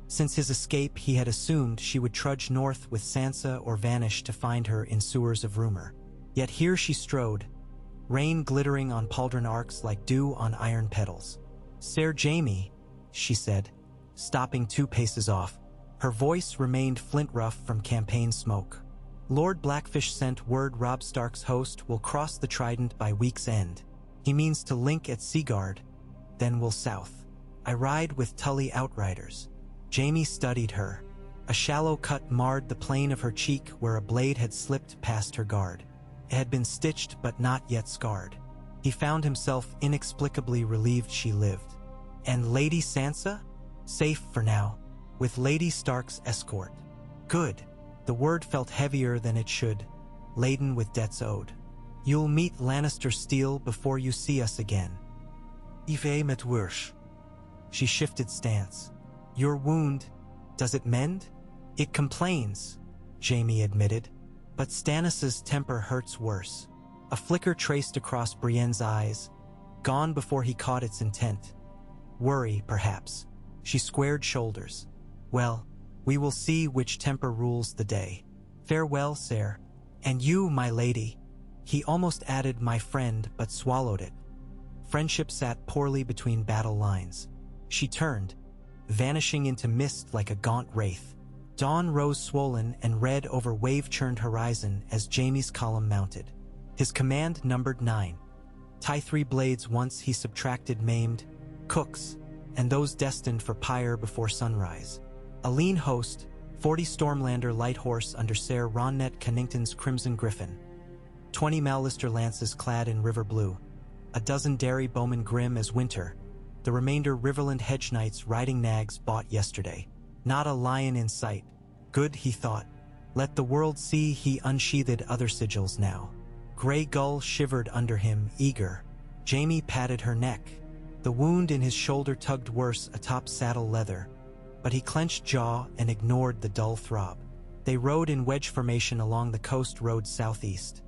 Speaker 1: Since his escape, he had assumed she would trudge north with Sansa or vanish to find her in sewers of rumor. Yet here she strode, rain glittering on pauldron arcs like dew on iron petals. "Sir Jaime," she said, stopping 2 paces off. Her voice remained flint-rough from campaign smoke. "Lord Blackfish sent word Robb Stark's host will cross the Trident by week's end. He means to link at Seaguard, then will south. I ride with Tully outriders." Jaime studied her. A shallow cut marred the plane of her cheek where a blade had slipped past her guard. It had been stitched but not yet scarred. He found himself inexplicably relieved she lived. And Lady Sansa? Safe for now, with Lady Stark's escort. Good. The word felt heavier than it should, laden with debts owed. "You'll meet Lannister Steel before you see us again." "Ive met worse." She shifted stance. "Your wound, does it mend?" "It complains," Jaime admitted, "but Stannis's temper hurts worse." A flicker traced across Brienne's eyes, gone before he caught its intent. Worry, perhaps. She squared shoulders. "Well, we will see which temper rules the day. Farewell, sir. And you, my lady." He almost added "my friend," but swallowed it. Friendship sat poorly between battle lines. She turned, vanishing into mist like a gaunt wraith. Dawn rose swollen and red over wave-churned horizon as Jaime's column mounted. His command numbered 9. Tie 3 blades once he subtracted maimed, cooks, and those destined for pyre before sunrise. A lean host, 40 Stormlander light horse under Ser Ronnet Connington's Crimson Griffin, 20 Mallister lances clad in river blue, a dozen Derry bowmen grim as winter, the remainder Riverland hedge knights riding nags bought yesterday. Not a lion in sight. Good, he thought. Let the world see he unsheathed other sigils now. Grey Gull shivered under him, eager. Jaime patted her neck. The wound in his shoulder tugged worse atop saddle leather, but he clenched jaw and ignored the dull throb. They rode in wedge formation along the coast road southeast.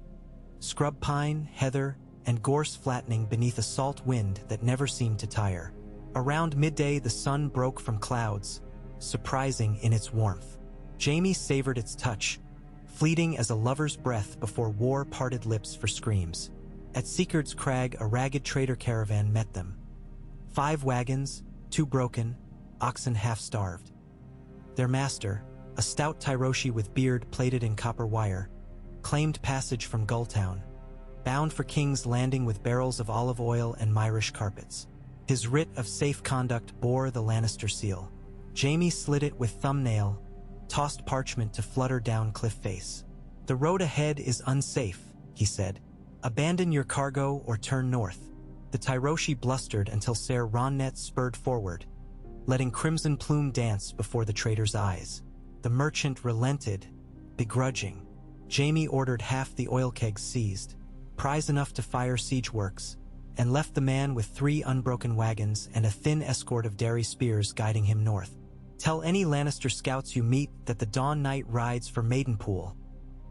Speaker 1: Scrub pine, heather, and gorse flattening beneath a salt wind that never seemed to tire. Around midday the sun broke from clouds, surprising in its warmth. Jaime savored its touch, fleeting as a lover's breath before war parted lips for screams. At Seekard's Crag a ragged trader caravan met them. 5 wagons, 2 broken, oxen half-starved. Their master, a stout Tyroshi with beard plated in copper wire, claimed passage from Gulltown, bound for King's Landing with barrels of olive oil and Myrish carpets. His writ of safe conduct bore the Lannister seal. Jaime slid it with thumbnail, tossed parchment to flutter down cliff face. "The road ahead is unsafe," he said. "Abandon your cargo or turn north." The Tyroshi blustered until Ser Ronnet spurred forward, letting crimson plume dance before the trader's eyes. The merchant relented, begrudging. Jaime ordered half the oil kegs seized, prize enough to fire siege works, and left the man with 3 unbroken wagons and a thin escort of Derry spears guiding him north. "Tell any Lannister scouts you meet that the Dawn Knight rides for Maidenpool,"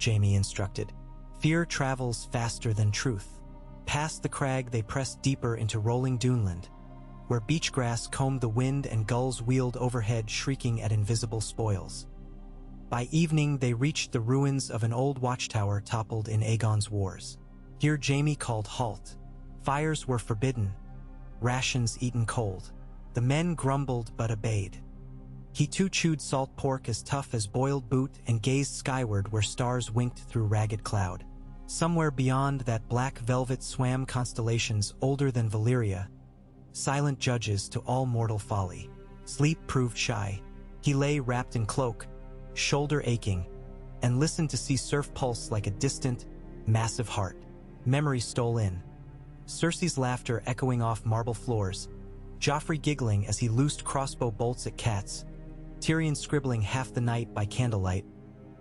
Speaker 1: Jaime instructed. "Fear travels faster than truth." Past the crag they pressed deeper into rolling duneland, where beach grass combed the wind and gulls wheeled overhead shrieking at invisible spoils. By evening they reached the ruins of an old watchtower toppled in Aegon's wars. Here Jaime called halt. Fires were forbidden, rations eaten cold. The men grumbled but obeyed. He too chewed salt pork as tough as boiled boot and gazed skyward where stars winked through ragged cloud. Somewhere beyond that black velvet swam constellations older than Valyria, silent judges to all mortal folly. Sleep proved shy. He lay wrapped in cloak, shoulder aching, and listened to see surf pulse like a distant, massive heart. Memory stole in. Cersei's laughter echoing off marble floors, Joffrey giggling as he loosed crossbow bolts at cats, Tyrion scribbling half the night by candlelight,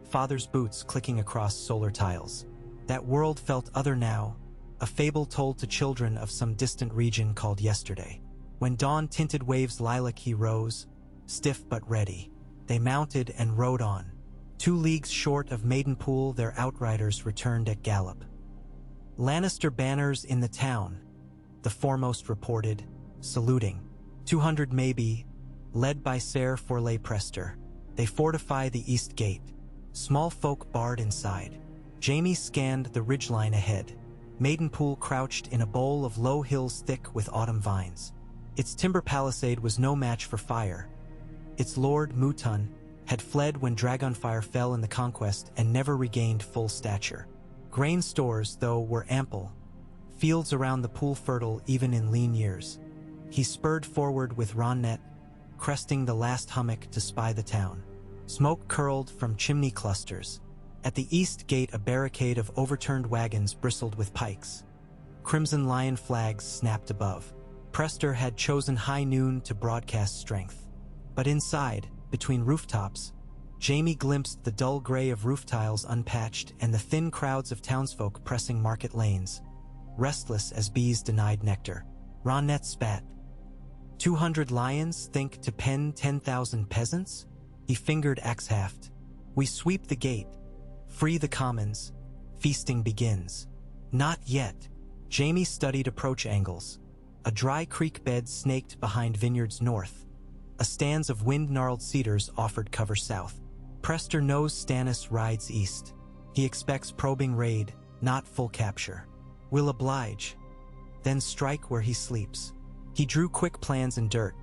Speaker 1: father's boots clicking across solar tiles. That world felt other now, a fable told to children of some distant region called yesterday. When dawn tinted waves lilac he rose, stiff but ready. They mounted and rode on. 2 leagues short of Maidenpool their outriders returned at gallop. Lannister banners in the town, the foremost reported, saluting. 200 maybe, led by Ser Forley Prester. They fortify the east gate. Small folk barred inside. Jaime scanned the ridgeline ahead. Maidenpool crouched in a bowl of low hills thick with autumn vines. Its timber palisade was no match for fire. Its lord, Mutun, had fled when Dragonfire fell in the conquest and never regained full stature. Grain stores, though, were ample. Fields around the pool fertile even in lean years. He spurred forward with Ronnet, cresting the last hummock to spy the town. Smoke curled from chimney clusters. At the east gate a barricade of overturned wagons bristled with pikes. Crimson lion flags snapped above. Prester had chosen high noon to broadcast strength. But inside, between rooftops, Jaime glimpsed the dull gray of roof tiles unpatched and the thin crowds of townsfolk pressing market lanes, restless as bees denied nectar. Ronnet spat. 200 lions think to pen 10,000 peasants? He fingered axe-haft. We sweep the gate, free the commons, feasting begins. Not yet. Jaime studied approach angles. A dry creek bed snaked behind vineyards north. A stands of wind-gnarled cedars offered cover south. Prester knows Stannis rides east. He expects probing raid, not full capture. Will oblige, then strike where he sleeps. He drew quick plans in dirt.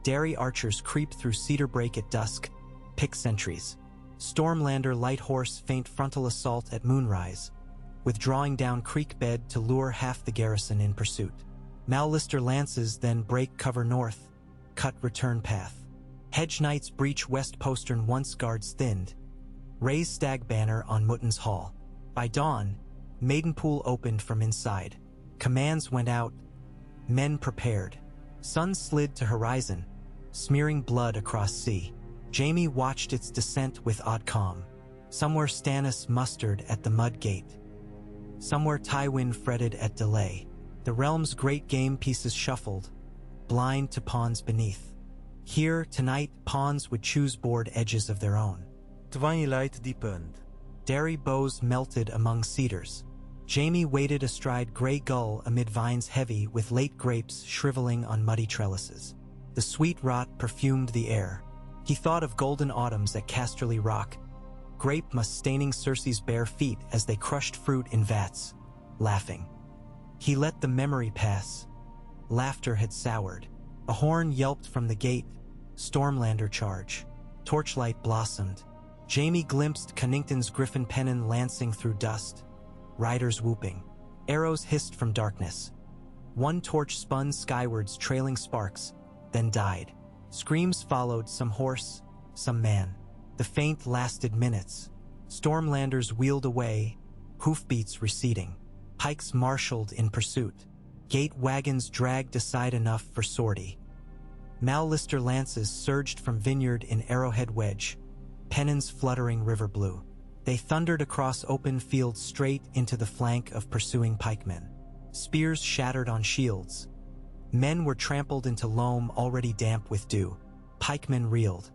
Speaker 1: Dairy archers creep through cedar brake at dusk, pick sentries. Stormlander light horse feint frontal assault at moonrise, withdrawing down creek bed to lure half the garrison in pursuit. Mallister lances then break cover north, cut return path. Hedge knights breach west postern once guards thinned, raise stag banner on Mutton's hall. By dawn, Maidenpool opened from inside. Commands went out, men prepared. Sun slid to horizon, smearing blood across sea. Jaime watched its descent with odd calm. Somewhere Stannis mustered at the mud gate. Somewhere Tywin fretted at delay. The realm's great game pieces shuffled, blind to pawns beneath. Here, tonight, pawns would choose board edges of their own.
Speaker 2: Twilight deepened.
Speaker 1: Dairy bows melted among cedars. Jaime waited astride Grey Gull amid vines heavy with late grapes shriveling on muddy trellises. The sweet rot perfumed the air. He thought of golden autumns at Casterly Rock, grape must staining Cersei's bare feet as they crushed fruit in vats, laughing. He let the memory pass. Laughter had soured. A horn yelped from the gate, Stormlander charge. Torchlight blossomed. Jaime glimpsed Connington's griffin pennon lancing through dust, riders whooping. Arrows hissed from darkness. One torch spun skywards, trailing sparks, then died. Screams followed, some horse, some man. The feint lasted minutes. Stormlanders wheeled away, hoofbeats receding. Pikes marshaled in pursuit. Gate wagons dragged aside enough for sortie. Mallister lances surged from vineyard in arrowhead wedge, pennons fluttering river blue. They thundered across open fields straight into the flank of pursuing pikemen. Spears shattered on shields. Men were trampled into loam already damp with dew. Pikemen reeled.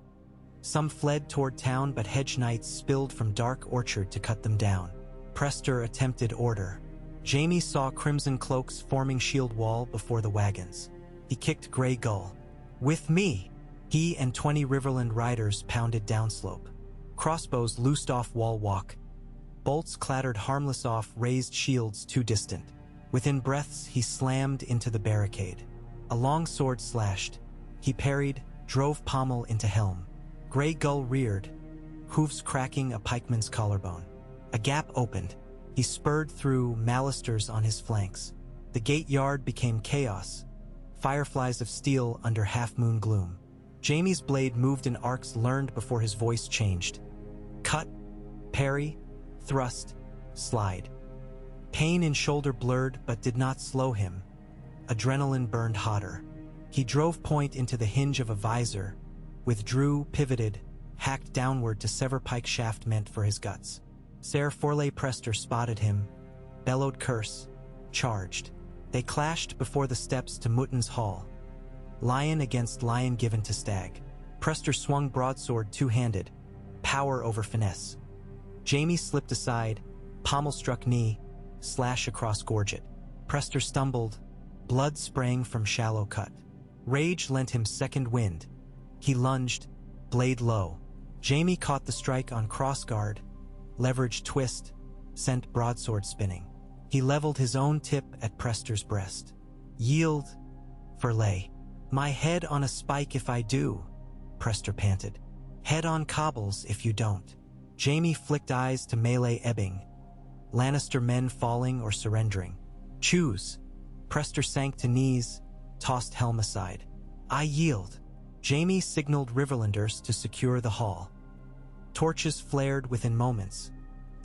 Speaker 1: Some fled toward town, but hedge knights spilled from dark orchard to cut them down. Prester attempted order. Jaime saw crimson cloaks forming shield wall before the wagons. He kicked Grey Gull. With me! He and 20 Riverland riders pounded downslope. Crossbows loosed off wall walk. Bolts clattered harmless off raised shields too distant. Within breaths, he slammed into the barricade. A long sword slashed. He parried, drove pommel into helm. Grey gull reared, hooves cracking a pikeman's collarbone. A gap opened. He spurred through Malisters on his flanks. The gate yard became chaos, fireflies of steel under half-moon gloom. Jaime's blade moved in arcs learned before his voice changed. Cut, parry, thrust, slide. Pain in shoulder blurred but did not slow him. Adrenaline burned hotter. He drove point into the hinge of a visor, withdrew, pivoted, hacked downward to sever pike shaft meant for his guts. Ser Forley Prester spotted him, bellowed curse, charged. They clashed before the steps to Mutton's hall. Lion against lion given to stag. Prester swung broadsword two-handed, power over finesse. Jaime slipped aside, pommel struck knee, slash across gorget. Prester stumbled, blood sprang from shallow cut. Rage lent him second wind. He lunged, blade low. Jaime caught the strike on crossguard, leveraged twist, sent broadsword spinning. He leveled his own tip at Prester's breast. Yield, Forley. My head on a spike if I do, Prester panted. Head on cobbles if you don't. Jaime flicked eyes to melee ebbing. Lannister men falling or surrendering. Choose. Prester sank to knees, tossed helm aside. I yield. Jaime signaled Riverlanders to secure the hall. Torches flared within moments.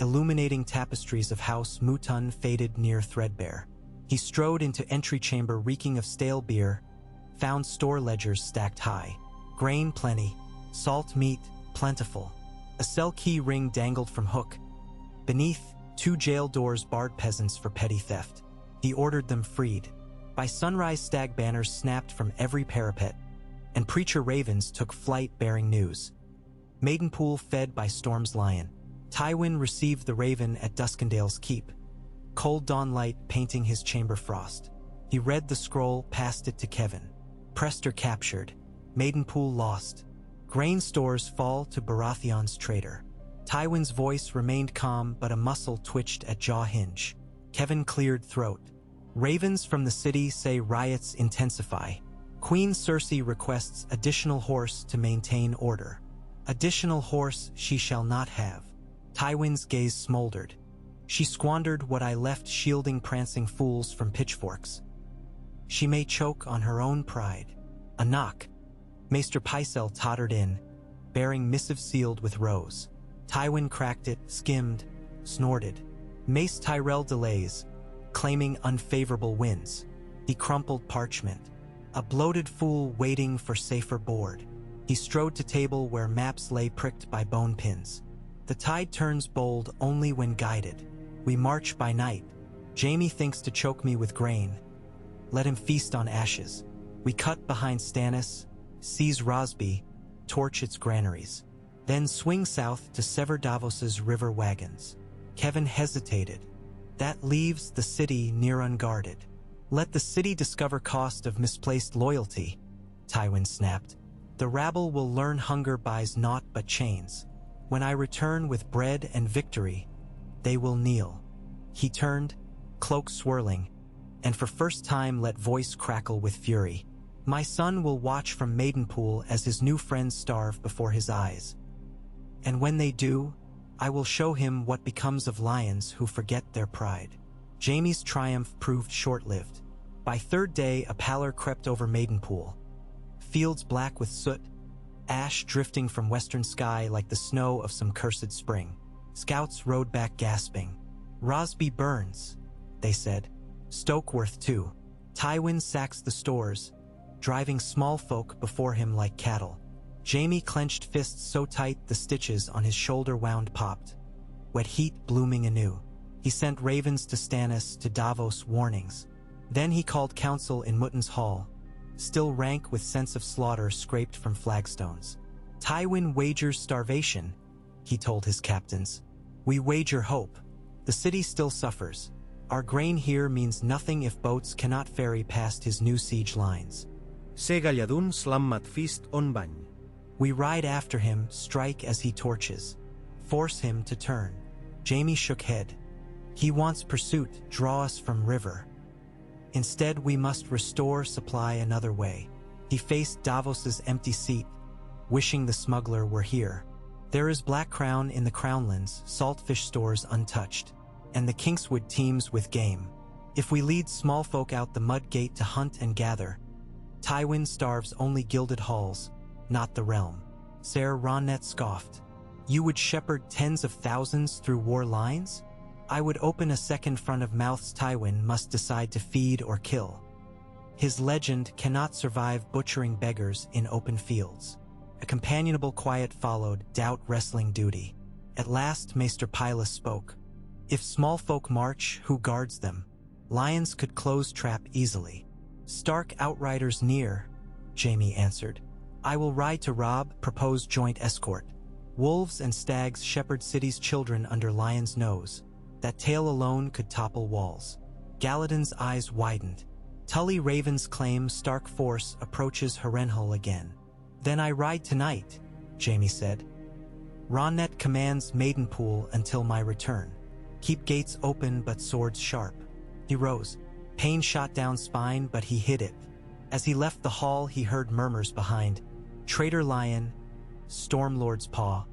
Speaker 1: Illuminating tapestries of House Mutton faded near threadbare. He strode into entry chamber reeking of stale beer, found store ledgers stacked high. Grain plenty, salt meat plentiful. A cell key ring dangled from hook. Beneath, 2 jail doors barred peasants for petty theft. He ordered them freed. By sunrise, stag banners snapped from every parapet, and preacher ravens took flight bearing news. Maidenpool fed by Storm's lion. Tywin received the raven at Duskendale's keep, cold dawn light painting his chamber frost. He read the scroll, passed it to Kevin. Prester captured. Maidenpool lost. Grain stores fall to Baratheon's traitor. Tywin's voice remained calm, but a muscle twitched at jaw hinge. Kevin cleared throat. Ravens from the city say riots intensify. Queen Cersei requests additional horse to maintain order. Additional horse she shall not have. Tywin's gaze smoldered. She squandered what I left shielding prancing fools from pitchforks. She may choke on her own pride. A knock. Maester Pycelle tottered in, bearing missive sealed with rose. Tywin cracked it, skimmed, snorted. Mace Tyrell delays, claiming unfavorable winds. He crumpled parchment. A bloated fool waiting for safer board. He strode to table where maps lay pricked by bone pins. The tide turns bold only when guided. We march by night. Jaime thinks to choke me with grain. Let him feast on ashes. We cut behind Stannis, seize Rosby, torch its granaries. Then swing south to sever Davos's river wagons. Kevin hesitated. That leaves the city near unguarded. Let the city discover cost of misplaced loyalty, Tywin snapped. The rabble will learn hunger buys naught but chains. When I return with bread and victory, they will kneel. He turned, cloak swirling, and for first time let voice crackle with fury. My son will watch from Maidenpool as his new friends starve before his eyes. And when they do, I will show him what becomes of lions who forget their pride. Jaime's triumph proved short-lived. By third day, a pallor crept over Maidenpool. Fields black with soot, ash drifting from western sky like the snow of some cursed spring. Scouts rode back gasping. Rosby burns, they said. Stokeworth too. Tywin sacks the stores, driving small folk before him like cattle. Jaime clenched fists so tight the stitches on his shoulder wound popped. Wet heat blooming anew. He sent ravens to Stannis, to Davos warnings. Then he called council in Mutton's hall, still rank with sense of slaughter scraped from flagstones. Tywin wagers starvation, he told his captains. We wager hope. The city still suffers. Our grain here means nothing if boats cannot ferry past his new siege lines.
Speaker 2: Se galladun slammat fist on bany.
Speaker 1: We ride after him, strike as he torches. Force him to turn. Jaime shook head. He wants pursuit, draw us from river. Instead, we must restore supply another way. He faced Davos's empty seat, wishing the smuggler were here. There is Black Crown in the Crownlands, saltfish stores untouched, and the Kingswood teems with game. If we lead small folk out the mud gate to hunt and gather, Tywin starves only gilded halls, not the realm. Ser Ronnet scoffed. You would shepherd tens of thousands through war lines? I would open a second front of mouths. Tywin must decide to feed or kill. His legend cannot survive butchering beggars in open fields. A companionable quiet followed, doubt wrestling duty. At last Maester Pylus spoke. If small folk march, who guards them? Lions could close trap easily. Stark outriders near, Jaime answered. I will ride to Robb, propose joint escort. Wolves and stags shepherd city's children under lion's nose. That tail alone could topple walls. Galadon's eyes widened. Tully Ravens claim Stark force approaches Harrenhal again. Then I ride tonight, Jaime said. Ronnet commands Maidenpool until my return. Keep gates open but swords sharp. He rose. Pain shot down spine, but he hid it. As he left the hall, he heard murmurs behind. Traitor Lion, Stormlord's paw.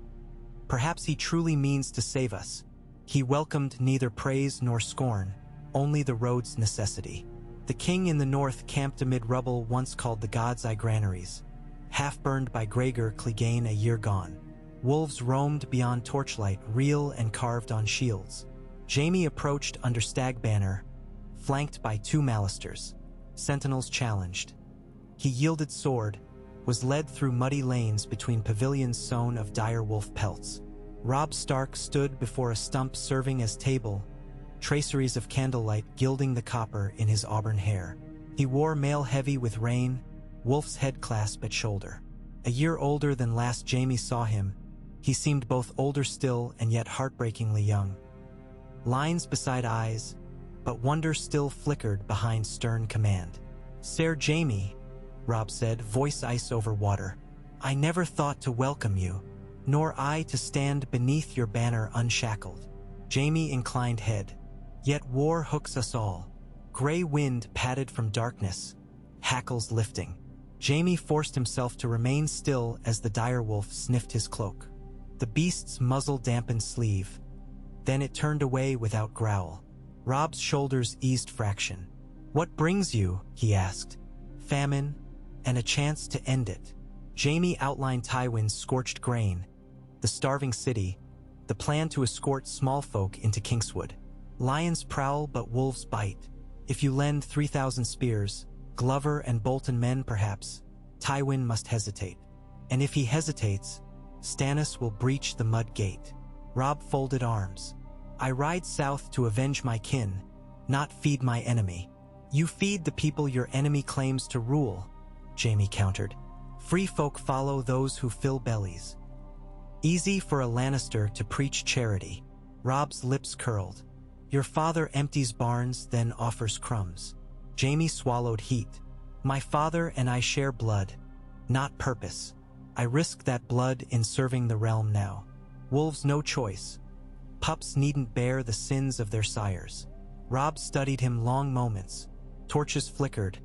Speaker 1: Perhaps he truly means to save us. He welcomed neither praise nor scorn, only the road's necessity. The king in the north camped amid rubble once called the God's Eye granaries, half-burned by Gregor Clegane a year gone. Wolves roamed beyond torchlight, real and carved on shields. Jaime approached under stag banner, flanked by 2 Malisters. Sentinels challenged. He yielded sword, was led through muddy lanes between pavilions sown of dire wolf pelts. Robb Stark stood before a stump serving as table, traceries of candlelight gilding the copper in his auburn hair. He wore mail heavy with rain, wolf's head clasp at shoulder. A year older than last Jaime saw him, he seemed both older still and yet heartbreakingly young. Lines beside eyes, but wonder still flickered behind stern command. Ser Jaime, Robb said, voice ice over water. I never thought to welcome you, nor I to stand beneath your banner unshackled. Jaime inclined head. Yet war hooks us all. Gray wind patted from darkness, hackles lifting. Jaime forced himself to remain still as the direwolf sniffed his cloak. The beast's muzzle dampened sleeve. Then it turned away without growl. Robb's shoulders eased fraction. What brings you? He asked. Famine, and a chance to end it. Jaime outlined Tywin's scorched grain, the starving city, the plan to escort small folk into Kingswood. Lions prowl but wolves bite. If you lend 3,000 spears, Glover and Bolton men perhaps, Tywin must hesitate. And if he hesitates, Stannis will breach the mud gate. Robb folded arms. I ride south to avenge my kin, not feed my enemy. You feed the people your enemy claims to rule, Jaime countered. Free folk follow those who fill bellies. Easy for a Lannister to preach charity. Robb's lips curled. Your father empties barns, then offers crumbs. Jaime swallowed heat. My father and I share blood, not purpose. I risk that blood in serving the realm now. Wolves no choice. Pups needn't bear the sins of their sires. Robb studied him long moments. Torches flickered.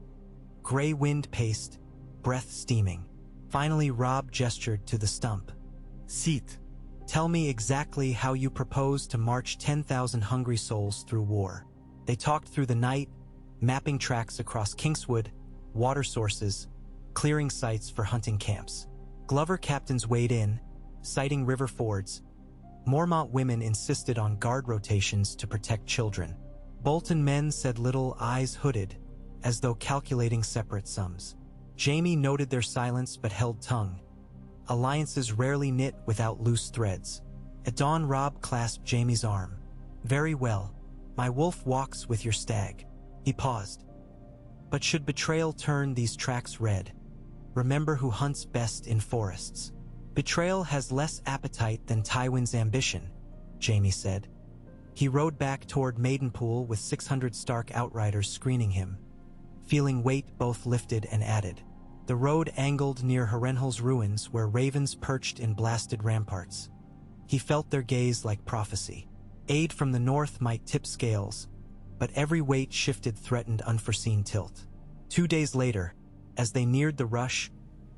Speaker 1: Gray wind paced, breath steaming. Finally Robb gestured to the stump. Sit. Tell me exactly how you propose to march 10,000 hungry souls through war. They talked through the night, mapping tracks across Kingswood, water sources, clearing sites for hunting camps. Glover captains weighed in, citing river fords. Mormont women insisted on guard rotations to protect children. Bolton men said little, eyes hooded, as though calculating separate sums. Jaime noted their silence but held tongue. Alliances rarely knit without loose threads. At dawn Robb clasped Jaime's arm. Very well. My wolf walks with your stag. He paused. But should betrayal turn these tracks red? Remember who hunts best in forests. Betrayal has less appetite than Tywin's ambition, Jaime said. He rode back toward Maidenpool with 600 Stark outriders screening him, feeling weight both lifted and added. The road angled near Harrenhal's ruins where ravens perched in blasted ramparts. He felt their gaze like prophecy. Aid from the north might tip scales, but every weight shifted threatened unforeseen tilt. 2 days later, as they neared the rush,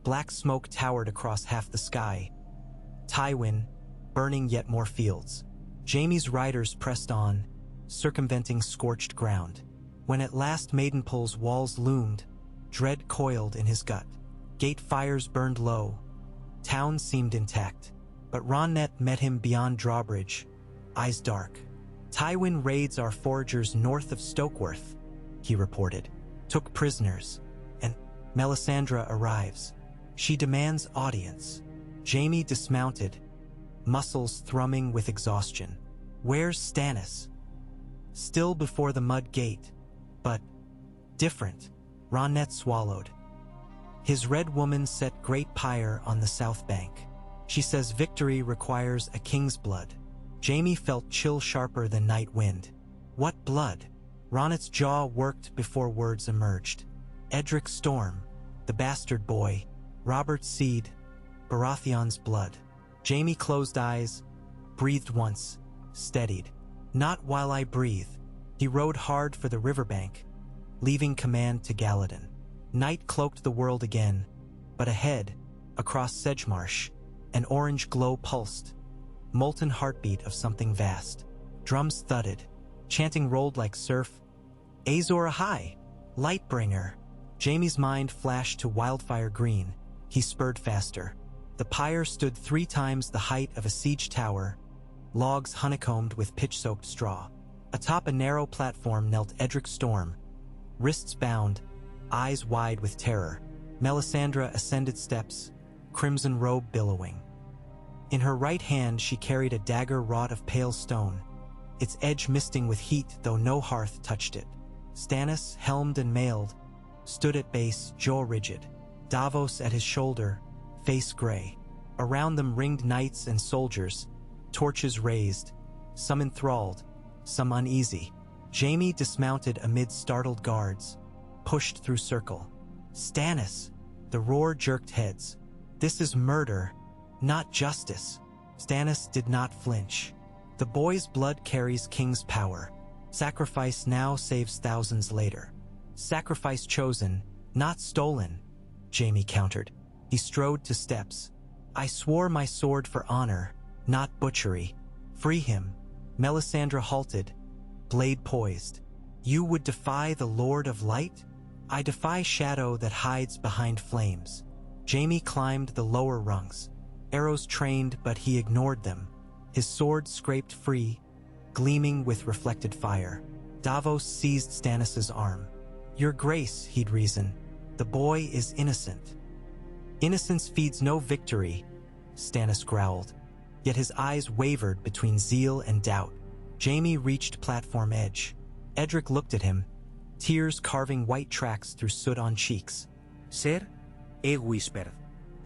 Speaker 1: black smoke towered across half the sky. Tywin, burning yet more fields. Jaime's riders pressed on, circumventing scorched ground. When at last Maidenpool's walls loomed, dread coiled in his gut. Gate fires burned low. Town seemed intact, but Ronnet met him beyond drawbridge, eyes dark. Tywin raids our foragers north of Stokeworth, he reported. Took prisoners, and Melisandre arrives. She demands audience. Jaime dismounted, muscles thrumming with exhaustion. Where's Stannis? Still before the mud gate, but different. Ronnet swallowed. His red woman set great pyre on the south bank. She says victory requires a king's blood. Jaime felt chill sharper than night wind. What blood? Ronnet's jaw worked before words emerged. Edric Storm, the bastard boy, Robert Seed, Baratheon's blood. Jaime closed eyes, breathed once, steadied. Not while I breathe. He rode hard for the riverbank, leaving command to Galladon. Night cloaked the world again, but ahead, across Sedgemarsh, an orange glow pulsed, molten heartbeat of something vast. Drums thudded, chanting rolled like surf. Azor Ahai, Lightbringer. Jaime's mind flashed to wildfire green. He spurred faster. The pyre stood 3 times the height of a siege tower, logs honeycombed with pitch-soaked straw. Atop a narrow platform knelt Edric Storm, wrists bound, eyes wide with terror. Melisandre ascended steps, crimson robe billowing. In her right hand she carried a dagger wrought of pale stone, its edge misting with heat though no hearth touched it. Stannis, helmed and mailed, stood at base, jaw rigid. Davos at his shoulder, face gray. Around them ringed knights and soldiers, torches raised, some enthralled, some uneasy. Jaime dismounted amid startled guards, pushed through circle. Stannis! The roar jerked heads. This is murder, not justice. Stannis did not flinch. The boy's blood carries king's power. Sacrifice now saves thousands later. Sacrifice chosen, not stolen, Jaime countered. He strode to steps. I swore my sword for honor, not butchery. Free him. Melisandre halted, blade poised. You would defy the Lord of Light? I defy shadow that hides behind flames. Jaime climbed the lower rungs. Arrows trained, but he ignored them. His sword scraped free, gleaming with reflected fire. Davos seized Stannis' arm. Your grace, he'd reason. The boy is innocent. Innocence feeds no victory, Stannis growled. Yet his eyes wavered between zeal and doubt. Jaime reached platform edge. Edric looked at him, tears carving white tracks through soot on cheeks.
Speaker 2: Ser, he whispered.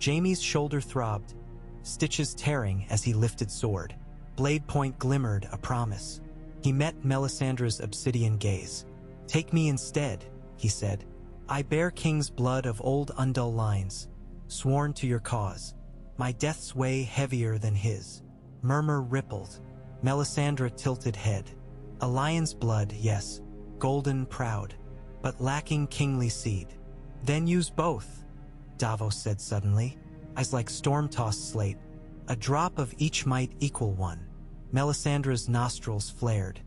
Speaker 1: Jaime's shoulder throbbed, stitches tearing as he lifted sword. Blade point glimmered a promise. He met Melisandre's obsidian gaze. Take me instead, he said. I bear king's blood of old undull lines, sworn to your cause. My death's way heavier than his. Murmur rippled. Melisandre tilted head. A lion's blood, yes, golden proud, but lacking kingly seed. Then use both, Davos said suddenly, eyes like storm-tossed slate. A drop of each might equal one. Melisandre's nostrils flared.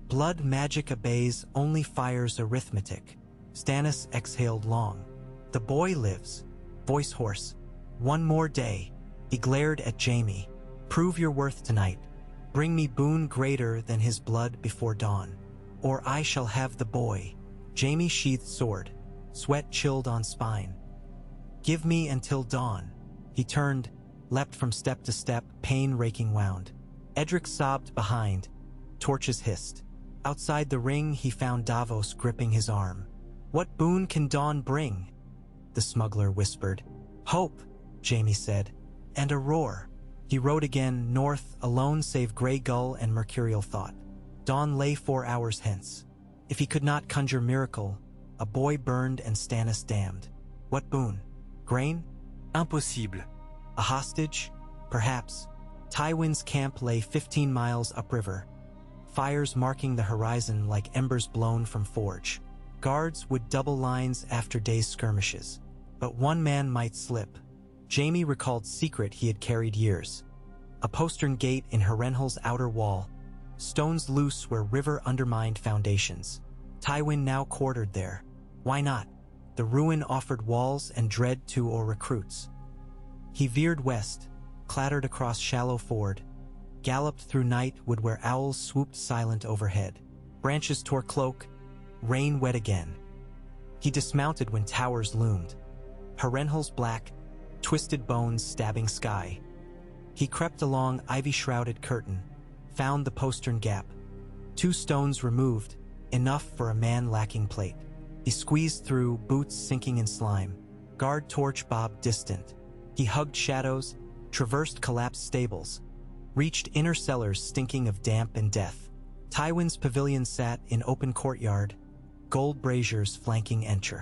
Speaker 1: Blood magic obeys only fire's arithmetic. Stannis exhaled long. The boy lives. Voice hoarse. One more day. He glared at Jaime. Prove your worth tonight. Bring me boon greater than his blood before dawn. Or I shall have the boy. Jaime sheathed sword. Sweat chilled on spine. Give me until dawn. He turned, leapt from step to step, pain raking wound. Edric sobbed behind. Torches hissed. Outside the ring he found Davos gripping his arm. What boon can dawn bring? The smuggler whispered. Hope, Jaime said, and a roar. He rode again north, alone save Grey Gull and Mercurial Thought. Dawn lay 4 hours hence. If he could not conjure miracle, a boy burned and Stannis damned. What boon? Grain?
Speaker 2: Impossible.
Speaker 1: A hostage? Perhaps. Tywin's camp lay 15 miles upriver. fires marking the horizon like embers blown from forge. Guards would double lines after days' skirmishes. But one man might slip. Jaime recalled secret he had carried years. A postern gate in Harrenhal's outer wall, stones loose where river undermined foundations. Tywin now quartered there. Why not? The ruin offered walls and dread to or recruits. He veered west, clattered across shallow ford, galloped through nightwood where owls swooped silent overhead. Branches tore cloak, rain wet again. He dismounted when towers loomed. Harrenhal's black, twisted bones stabbing sky. He crept along ivy-shrouded curtain, found the postern gap. 2 stones removed, enough for a man lacking plate. He squeezed through, boots sinking in slime. Guard torch bobbed distant. He hugged shadows, traversed collapsed stables, reached inner cellars stinking of damp and death. Tywin's pavilion sat in open courtyard, gold braziers flanking entry.